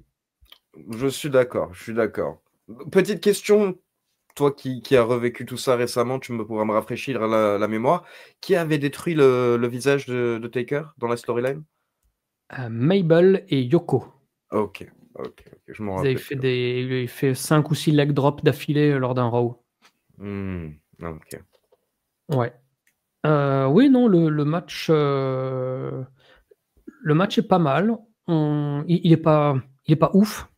Je suis d'accord, je suis d'accord. Petite question, toi qui as revécu tout ça récemment, tu me pourras me rafraîchir la mémoire. Qui avait détruit le visage de Taker dans la storyline? Mabel et Yoko. Ok, ok, je m'en Ils avaient rappelais fait plus. ils avaient fait 5 ou 6 leg drops d'affilée lors d'un Raw. Ok. Ouais. Oui, non, le match est pas mal. Il est pas ouf,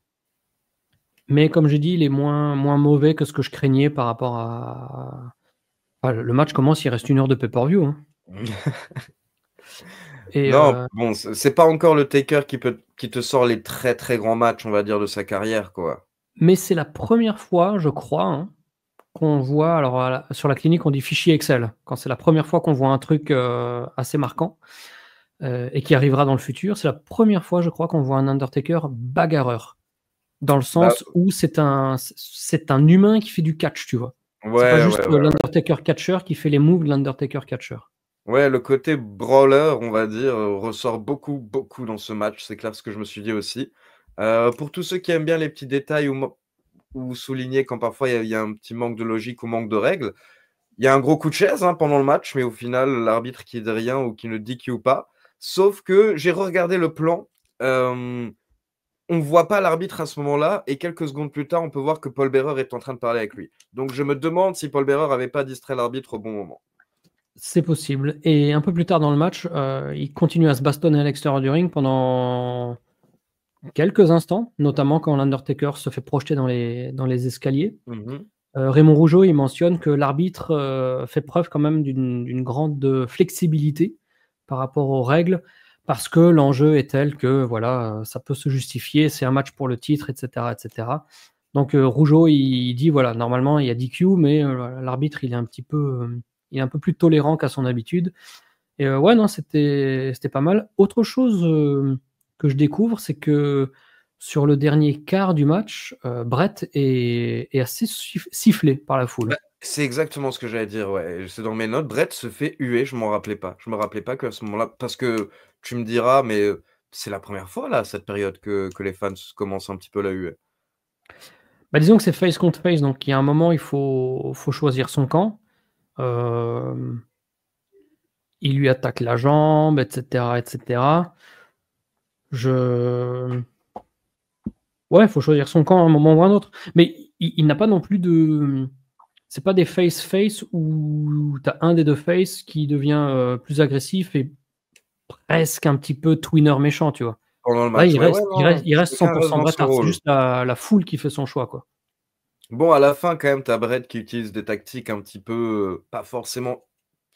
mais comme j'ai dit, il est moins mauvais que ce que je craignais par rapport à. Le match commence, il reste 1 heure de pay-per-view, hein. Et Non, bon, c'est pas encore le Taker qui te sort les très très grands matchs, on va dire, de sa carrière, quoi. mais c'est la première fois, je crois, hein, qu'on voit. Alors, sur la clinique, on dit fichier Excel. Quand c'est la première fois qu'on voit un truc assez marquant et qui arrivera dans le futur, c'est la première fois, je crois, qu'on voit un Undertaker bagarreur. Dans le Bah, sens où c'est un humain qui fait du catch, tu vois. C'est pas ouais, juste ouais, ouais. l'Undertaker catcher qui fait les moves de l'Undertaker catcher. Ouais, le côté brawler, on va dire, ressort beaucoup, beaucoup dans ce match. C'est clair ce que je me suis dit aussi. Pour tous ceux qui aiment bien les petits détails ou souligner quand parfois il y a un petit manque de logique ou manque de règles, il y a un gros coup de chaise hein, pendant le match, mais au final, l'arbitre qui dit rien ou qui ne dit qui ou pas. Sauf que j'ai regardé le plan. On ne voit pas l'arbitre à ce moment-là, et quelques secondes plus tard, on peut voir que Paul Bearer est en train de parler avec lui. Donc je me demande si Paul Bearer n'avait pas distrait l'arbitre au bon moment. C'est possible. Et un peu plus tard dans le match, il continue à se bastonner à l'extérieur du ring pendant quelques instants, notamment quand l'Undertaker se fait projeter dans les escaliers. Mhm. Raymond Rougeau, il mentionne que l'arbitre fait preuve quand même d'une grande flexibilité par rapport aux règles, parce que l'enjeu est tel que voilà, ça peut se justifier, c'est un match pour le titre, etc., etc. Donc Rougeau, il dit voilà, normalement il y a DQ, mais l'arbitre il est un peu plus tolérant qu'à son habitude. Et ouais, non, c'était pas mal. Autre chose que je découvre, c'est que sur le dernier quart du match, Brett est assez sifflé par la foule. Bah, c'est exactement ce que j'allais dire, ouais. C'est dans mes notes. Brett se fait huer, je m'en rappelais pas. Je me rappelais pas qu'à ce moment-là, parce que tu me diras, mais c'est la première fois, là, cette période, que les fans commencent un petit peu la huer. Bah, disons que c'est face contre face, donc il y a un moment, il faut choisir son camp. Euh, il lui attaque la jambe, etc., etc. Je... Ouais, il faut choisir son camp à un moment ou à un autre. Mais il n'a pas non plus de... C'est pas des face-face où tu as un des deux face qui devient plus agressif et presque un petit peu twinner méchant, tu vois. Pendant le Là, match, ouais, ouais, non, il reste chacun reste 100% dans Bret son Hart. C'est rôle. juste la foule qui fait son choix, quoi. Bon, à la fin, quand même, tu as Bret qui utilise des tactiques un petit peu, pas forcément,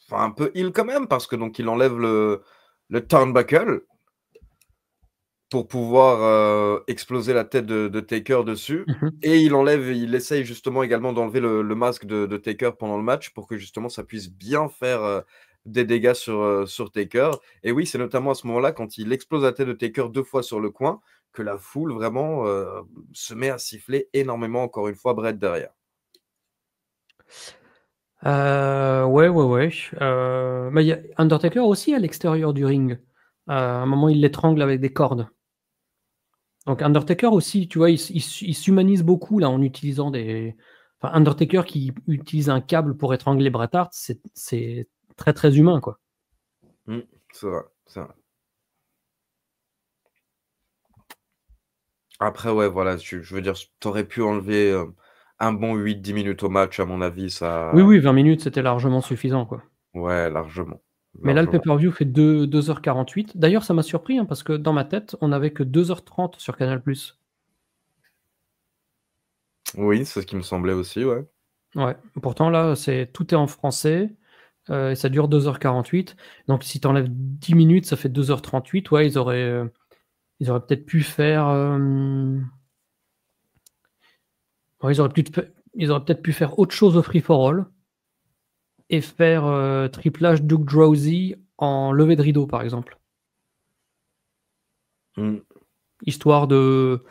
enfin un peu heel quand même, parce que donc il enlève le turnbuckle pour pouvoir exploser la tête de Taker dessus. Mmh. Et il essaye justement également d'enlever le masque de Taker pendant le match pour que justement ça puisse bien faire des dégâts sur Taker. Et oui, c'est notamment à ce moment-là, quand il explose la tête de Taker 2 fois sur le coin, que la foule vraiment se met à siffler énormément, encore une fois, Bret derrière. Ouais, ouais, ouais, bah, il y a Undertaker aussi à l'extérieur du ring. À un moment, il l'étrangle avec des cordes. Donc Undertaker aussi, tu vois, il s'humanise beaucoup là en utilisant des enfin Undertaker qui utilise un câble pour étrangler Bret Hart, c'est très, très humain, quoi. Mmh, c'est vrai, c'est vrai. Après, ouais, voilà, je veux dire, tu aurais pu enlever un bon 8-10 minutes au match, à mon avis, Oui, ça. oui, 20 minutes, c'était largement suffisant, quoi. Ouais, largement, Mais là, le largement. pay-per-view fait 2 h 48. D'ailleurs, ça m'a surpris, hein, parce que dans ma tête, on avait que 2 h 30 sur Canal+. Oui, c'est ce qui me semblait aussi, ouais. Ouais, pourtant là, tout est en français, et ça dure 2 h 48. Donc si tu enlèves 10 minutes, ça fait 2 h 38. Ouais, ils auraient peut-être pu faire, ouais, ils auraient peut-être pu faire autre chose au free for all et faire, Triple H, Duke Drowsy en levée de rideau, par exemple. Mmh. Histoire de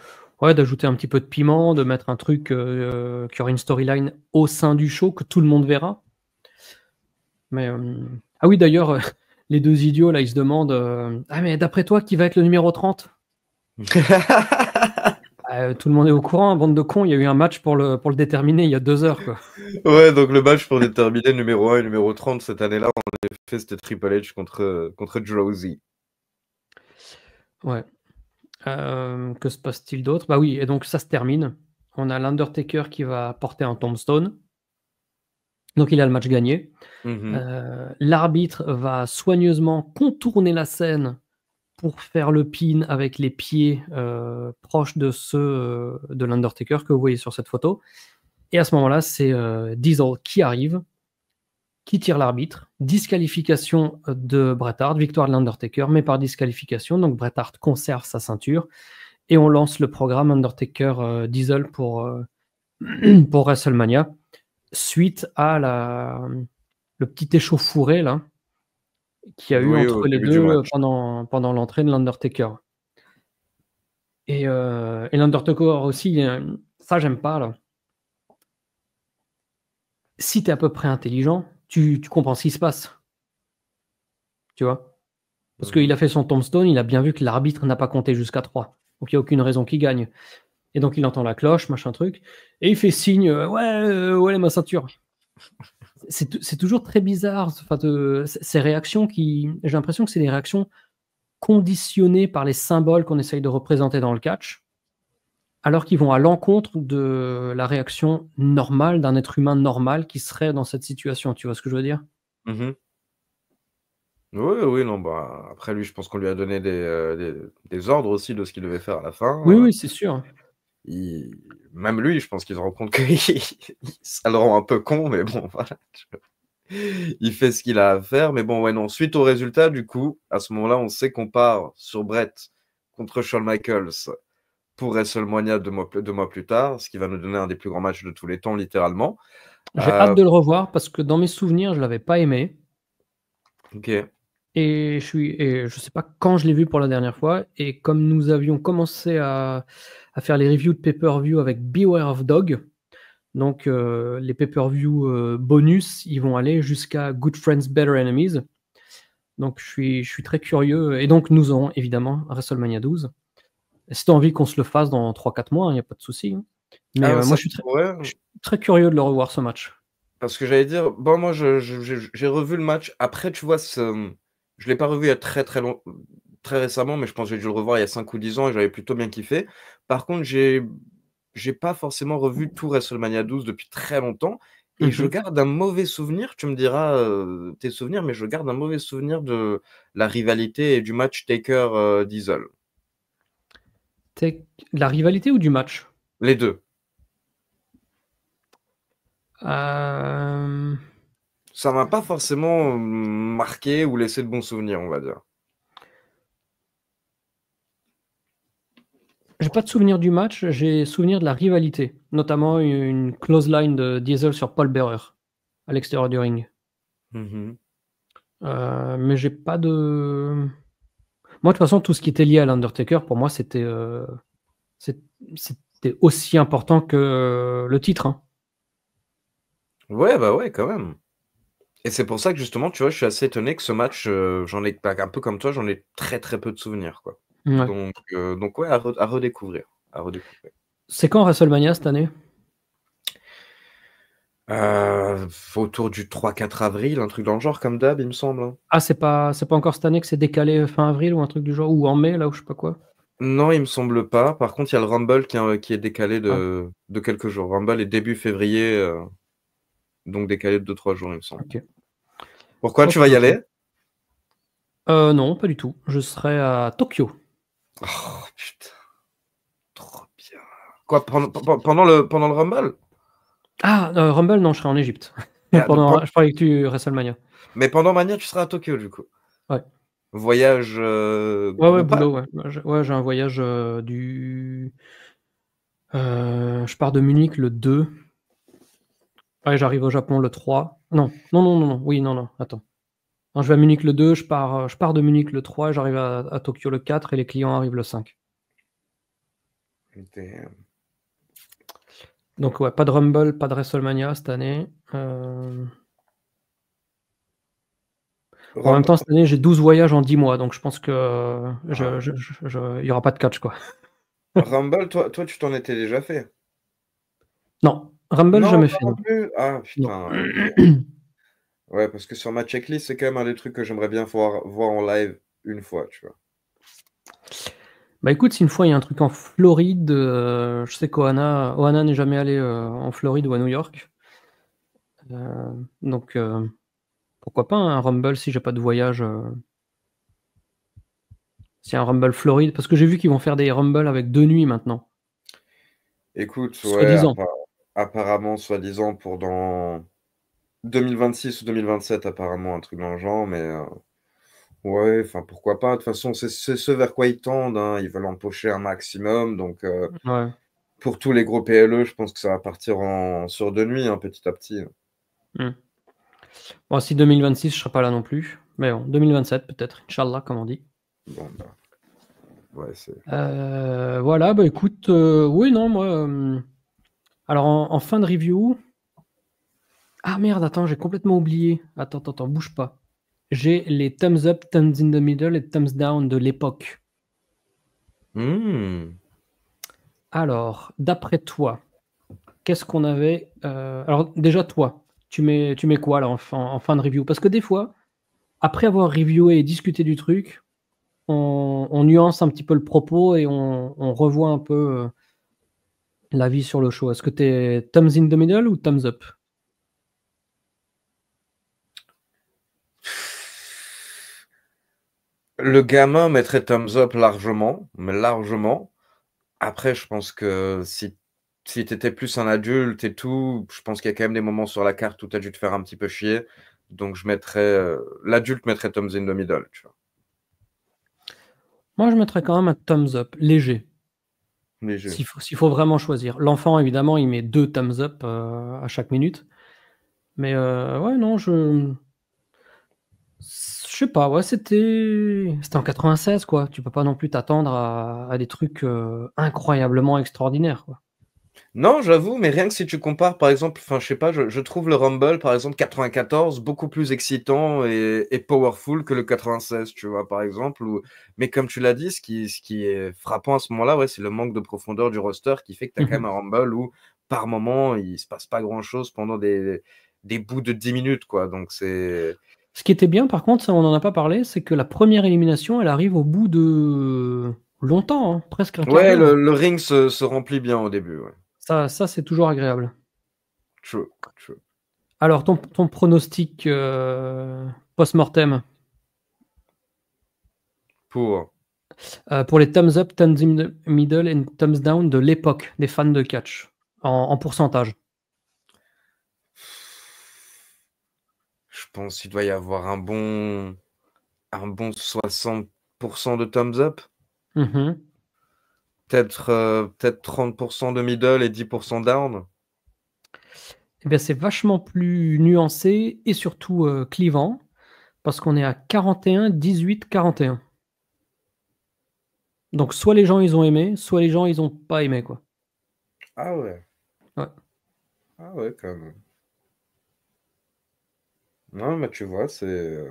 ouais, d'ajouter un petit peu de piment, de mettre un truc, qui aurait une storyline au sein du show que tout le monde verra. Mais, ah oui, d'ailleurs, les 2 idiots là, ils se demandent, «Ah mais d'après toi, qui va être le numéro 30?» Bah, tout le monde est au courant, bande de cons, il y a eu un match pour le déterminer il y a 2 heures, quoi. Ouais, donc le match pour déterminer le numéro 1 et le numéro 30 cette année-là, en effet, c'était Triple H contre Drowsy. Ouais. Que se passe-t-il d'autre? Bah oui, et donc ça se termine. On a l'Undertaker qui va porter un tombstone, donc il a le match gagné. Mmh. L'arbitre va soigneusement contourner la scène pour faire le pin avec les pieds, proches de ceux, de l'Undertaker que vous voyez sur cette photo, et à ce moment-là, c'est, Diesel qui arrive, qui tire l'arbitre. Disqualification de Bret Hart, victoire de l'Undertaker, mais par disqualification, donc Bret Hart conserve sa ceinture et on lance le programme Undertaker, Diesel pour WrestleMania, suite à le petit échauffourée là, qu'il y a eu Oui, au entre les début du 2 match. pendant l'entrée de l'Undertaker. Et l'Undertaker aussi, ça j'aime pas là. Si tu es à peu près intelligent, tu comprends ce qui se passe, tu vois? Parce qu'il Mmh. a fait son tombstone, il a bien vu que l'arbitre n'a pas compté jusqu'à 3, donc il y a aucune raison qu'il gagne, et donc il entend la cloche, machin truc, et il fait signe, «Ouais, où elle est ma ceinture?» C'est toujours très bizarre, enfin de ces réactions qui j'ai l'impression que c'est des réactions conditionnées par les symboles qu'on essaye de représenter dans le catch, alors qu'ils vont à l'encontre de la réaction normale d'un être humain normal qui serait dans cette situation. Tu vois ce que je veux dire? Mmh. Oui, oui, non, bah, après lui, je pense qu'on lui a donné des ordres aussi de ce qu'il devait faire à la Oui, fin. oui, c'est sûr. Il Même lui, je pense qu'il se rend compte que ça le rend un peu con, mais bon, voilà, il fait ce qu'il a à faire. Mais bon, ouais, non, suite au résultat, du coup, à ce moment-là, on sait qu'on part sur Brett contre Shawn Michaels pour WrestleMania 2 mois plus tard, ce qui va nous donner un des plus grands matchs de tous les temps, littéralement. J'ai hâte Heu, de le revoir parce que dans mes souvenirs, je l'avais pas aimé, OK. et je sais pas quand je l'ai vu pour la dernière fois, et comme nous avions commencé à faire les reviews de pay-per-view avec Beware of Dog. Donc, les pay-per-view, bonus, ils vont aller jusqu'à Good Friends, Better Enemies. Donc je suis très curieux, et donc nous aurons évidemment WrestleMania 12. Si tu as envie qu'on se le fasse dans 3 4 mois, il y a pas de souci, hein. Mais, Ah, moi ça pourrait. je suis très curieux de le revoir ce match. Parce que j'allais dire, bon, moi, j'ai revu le match. Après, tu vois, je l'ai pas revu il y a très récemment, mais je pense que j'ai dû le revoir il y a 5 ou 10 ans et j'avais plutôt bien kiffé. Par contre, j'ai pas forcément revu tout WrestleMania 12 depuis très longtemps et je Mmh. garde un mauvais souvenir. Tu me diras, tes souvenirs, mais je garde un mauvais souvenir de la rivalité et du match Taker, Diesel. Tu La rivalité ou du match? Les 2. Euh, Ça m'a pas forcément marqué ou laissé de bons souvenirs, on va dire. J'ai pas de souvenir du match, j'ai souvenir de la rivalité, notamment une close line de Diesel sur Paul Bearer à l'extérieur du ring. Mhm. Mais j'ai pas de. Moi, de toute façon, tout ce qui était lié à l'Undertaker, pour moi, c'était aussi important que le titre. Hein. Ouais, bah ouais, quand même. Et c'est pour ça que justement, tu vois, je suis assez étonné que ce match, j'en ai un peu comme toi, j'en ai très très peu de souvenirs, quoi. Ouais. Donc ouais, à redécouvrir, à redécouvrir. C'est quand WrestleMania cette année? Autour du 3-4 avril, un truc dans le genre, comme d'hab, il me semble, hein. Ah, c'est pas encore cette année que c'est décalé fin avril ou un truc du genre, ou en mai, là, ou je sais pas quoi. Non, il me semble pas. Par contre, il y a le Rumble qui est décalé Ah, de quelques jours. Rumble est début février, donc décalé de 2-3 jours, il me semble. ok. Pourquoi tu Ok, vas y ok. aller? Non, pas du tout. Je serai à Tokyo. Oh putain, trop bien. Quoi, pendant le Rumble? Ah, Rumble, non, je serai en Égypte. Ah, Je parlais que tu WrestleMania. mais pendant Mania, tu seras à Tokyo, du coup. Ouais. Voyage Ouais, groupe. boulot, ouais. Ouais, j'ai un voyage je pars de Munich le 2. Ouais, j'arrive au Japon le 3. Non, non, non, non, non. Oui, non, non, attends. Non, je vais à Munich le 2, je pars de Munich le 3 et j'arrive à Tokyo le 4 et les clients arrivent le 5. Donc ouais, pas de Rumble, pas de WrestleMania cette année. En même temps, cette année, j'ai 12 voyages en 10 mois, donc je pense que il n'y aura pas de catch, quoi. Rumble, toi, tu t'en étais déjà fait? Non, Rumble, Non, jamais pas fait, non non. plus? Ah Non. putain, ok. Ouais, parce que sur ma checklist, c'est quand même un des trucs que j'aimerais bien voir en live une fois, tu vois. Bah écoute, si une fois il y a un truc en Floride, je sais qu'Ohana n'est jamais allé en Floride ou à New York. Donc pourquoi pas un Rumble si j'ai pas de voyage. Si un Rumble Floride, parce que j'ai vu qu'ils vont faire des Rumble avec 2 nuits maintenant. Écoute, ouais, Soi-disant. apparemment, soi-disant, pour dans 2026 ou 2027, apparemment, un truc dans le genre, mais ouais, enfin, pourquoi pas. De toute façon, c'est ce vers quoi ils tendent, hein. Ils veulent empocher un maximum, donc Ouais. pour tous les gros PLE, je pense que ça va partir sur 2 nuits, hein, petit à petit. Hmm. Bon, si 2026, je serai pas là non plus. Mais bon, 2027 peut-être, Inch'Allah, comme on dit. Bon, bah, ouais, c'est. Voilà, bah écoute, oui, non, moi. Alors en fin de review. Ah merde, attends, j'ai complètement oublié. Attends, bouge pas. J'ai les thumbs up, thumbs in the middle et thumbs down de l'époque. Alors, d'après toi, qu'est-ce qu'on avait Alors déjà toi, tu mets quoi là en fin de review? Parce que des fois, après avoir reviewé et discuté du truc, on nuance un petit peu le propos et on revoit un peu l'avis sur le show. Est-ce que t'es thumbs in the middle ou thumbs up? Le gamin mettrait thumbs up largement, mais largement. Après, je pense que si tu étais plus un adulte et tout, je pense qu'il y a quand même des moments sur la carte où tu as dû te faire un petit peu chier. Donc l'adulte mettrait thumbs in the middle, tu vois. Moi, je mettrais quand même un thumbs up, léger. Léger. S'il faut vraiment choisir. L'enfant, évidemment, il met 2 thumbs up à chaque minute. Mais ouais, non, je sais pas, ouais, c'était en 96, quoi. Tu peux pas non plus t'attendre à des trucs incroyablement extraordinaires, quoi. Non, j'avoue, mais rien que si tu compares, par exemple, enfin, je sais pas, je trouve le Rumble, par exemple, 94, beaucoup plus excitant et powerful que le 96, tu vois, par exemple. Mais comme tu l'as dit, ce qui est frappant à ce moment-là, ouais, c'est le manque de profondeur du roster qui fait que tu as quand même Mhm. un Rumble où, par moment, il se passe pas grand-chose pendant des bouts de 10 minutes, quoi. Donc, c'est. Ce qui était bien, par contre, ça, on n'en a pas parlé, c'est que la première élimination, elle arrive au bout de longtemps, hein, presque un quart Ouais, d'heure. le ring se remplit bien au début, ouais. Ça c'est toujours agréable. True, true. Alors, ton pronostic post-mortem Pour. pour les thumbs up, thumbs in the middle et thumbs down de l'époque des fans de catch, en pourcentage. pense qu'il doit y avoir un bon 60% de thumbs up. Mhm. Peut-être 30% de middle et 10% down. Eh bien, c'est vachement plus nuancé et surtout clivant, parce qu'on est à 41, 18, 41. Donc, soit les gens, ils ont aimé, soit les gens, ils ont pas aimé, quoi. Ah ouais. Ouais. Ah ouais, quand même. Non, mais tu vois, c'est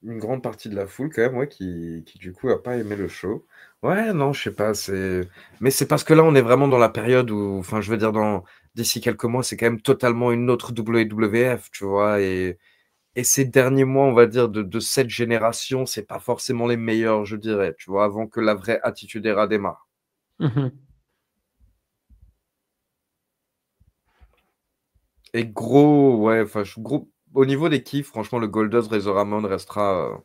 une grande partie de la foule, quand même, ouais, qui du coup a pas aimé le show. Ouais, non, je sais pas, mais c'est parce que là, on est vraiment dans la période où, enfin, je veux dire, d'ici quelques mois, c'est quand même totalement une autre WWF, tu vois, et ces derniers mois, on va dire, de cette génération, c'est pas forcément les meilleurs, je dirais, tu vois, avant que la vraie Attitude Era démarre. Mhm. Et gros, ouais, enfin, gros, au niveau des kiffs, franchement, le Goldust Razor Ramon restera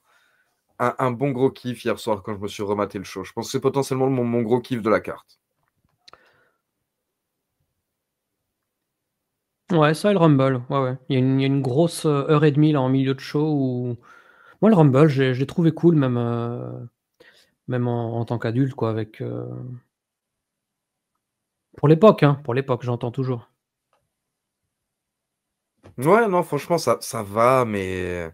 un bon gros kiff hier soir quand je me suis rematé le show. Je pense que c'est potentiellement mon gros kiff de la carte. Ouais, ça et le Rumble, ouais, ouais. Il y a une grosse, heure et demie là en milieu de show où moi le Rumble, j'ai trouvé cool même, même en tant qu'adulte quoi avec, pour l'époque, j'entends toujours. Ouais, non, franchement, ça va, mais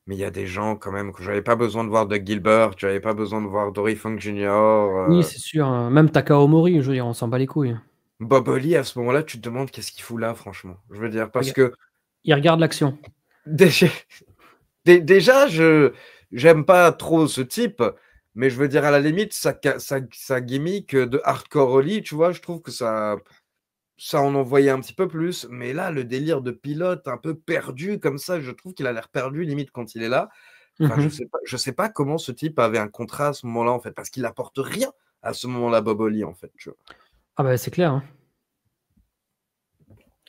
il y a des gens quand même que j'avais pas besoin de voir Doug Gilbert, j'avais pas besoin de voir Dory Funk Jr., Oui, c'est sûr, même Takao Mori, je veux dire, on s'en bat les couilles. Bob Holly. À ce moment-là, tu te demandes qu'est-ce qu'il fout là, franchement. Je veux dire, parce Rega que Il regarde l'action. déjà, déjà, j'aime pas trop ce type, mais je veux dire, à la limite, sa gimmick de hardcore Holly, tu vois, je trouve que ça en envoyait un petit peu plus. Mais là, le délire de pilote un peu perdu comme ça, je trouve qu'il a l'air perdu limite quand il est là. Enfin, Mmh. je sais pas comment ce type avait un contrat à ce moment-là, en fait, parce qu'il apporte rien à ce moment-là, Bob Holly, en fait, tu vois. Ah bah, c'est clair, hein.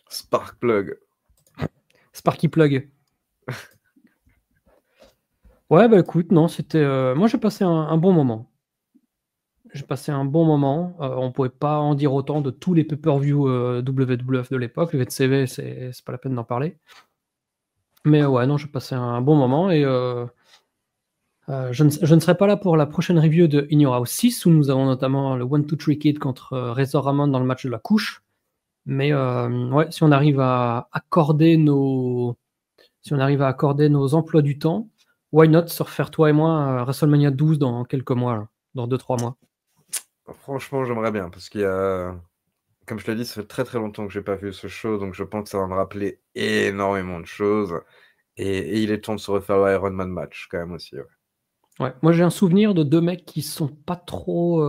Sparkplug. Sparky Plug. Ouais, bah, écoute, non, c'était, moi j'ai passé un bon moment. J'ai passé un bon moment, on pouvait pas en dire autant de tous les pay-per-view, WWF de l'époque. Le VTCV, c'est pas la peine d'en parler. Mais ouais, non, j'ai passé un bon moment et je ne serai pas là pour la prochaine review de In Your House 6 où nous avons notamment le One Two Three Kid contre, Razor Ramon dans le match de la couche. Mais ouais, si on arrive à accorder nos emplois du temps, why not se refaire toi et moi, WrestleMania 12 dans quelques mois là, dans 2-3 mois? Franchement, j'aimerais bien, parce comme je l'ai dit, ça fait très très longtemps que j'ai pas vu ce show, donc je pense que ça va me rappeler énormément de choses. Et il est temps de se refaire le Iron Man match, quand même aussi. Ouais. Ouais, moi j'ai un souvenir de 2 mecs qui sont pas trop,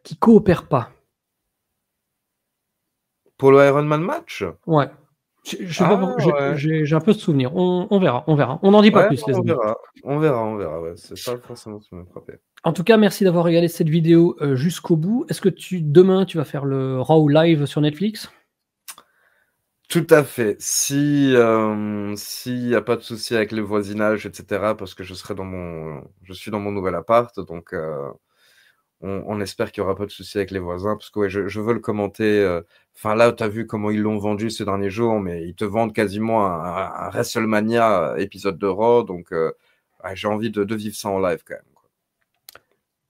qui coopèrent pas. Pour le Iron Man match? Ouais. Je sais pas Ah pourquoi, ouais. j'ai un peu ce souvenir. On verra, on verra. On n'en dit pas Ouais, plus les on amis. verra. On verra, on verra. Ouais. C'est pas forcément ce qui m'a frappé. En tout cas, merci d'avoir regardé cette vidéo, jusqu'au bout. Est-ce que demain, tu vas faire le Raw live sur Netflix? Tout à fait. S'il y a pas de souci avec le voisinage, et cetera, parce que je suis dans mon nouvel appart, donc on espère qu'il y aura pas de souci avec les voisins, parce que ouais, je veux le commenter. Enfin là, tu as vu comment ils l'ont vendu ces derniers jours, mais ils te vendent quasiment un WrestleMania épisode de Raw, donc ouais, j'ai envie de vivre ça en live quand même, quoi.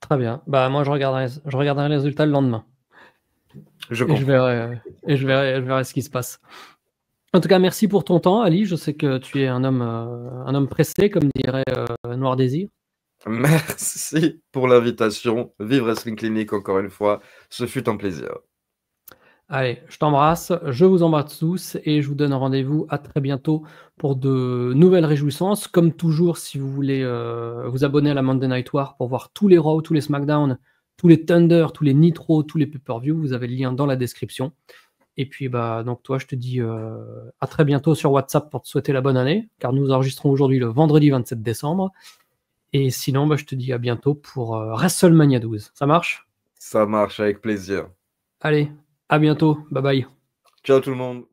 Très bien. Bah, moi, je regarderai les résultats le lendemain Je et je comprends. verrai, je verrai ce qui se passe. En tout cas, merci pour ton temps, Ali. Je sais que tu es un homme pressé, comme dirait, Noir Désir. Merci pour l'invitation. Vive Wrestling Clinic encore une fois. Ce fut un plaisir. Allez, je t'embrasse, je vous embrasse tous et je vous donne rendez-vous à très bientôt pour de nouvelles réjouissances. Comme toujours, si vous voulez, vous abonner à la Monday Night War pour voir tous les Raw, tous les SmackDown, tous les Thunder, tous les Nitro, tous les pay-per-view, vous avez le lien dans la description. Et puis, bah, donc toi, je te dis, à très bientôt sur WhatsApp pour te souhaiter la bonne année, car nous enregistrons aujourd'hui le vendredi 27 décembre. Et sinon, bah, je te dis à bientôt pour, WrestleMania 12. Ça marche? Ça marche avec plaisir. Allez, à bientôt. Bye bye. Ciao tout le monde.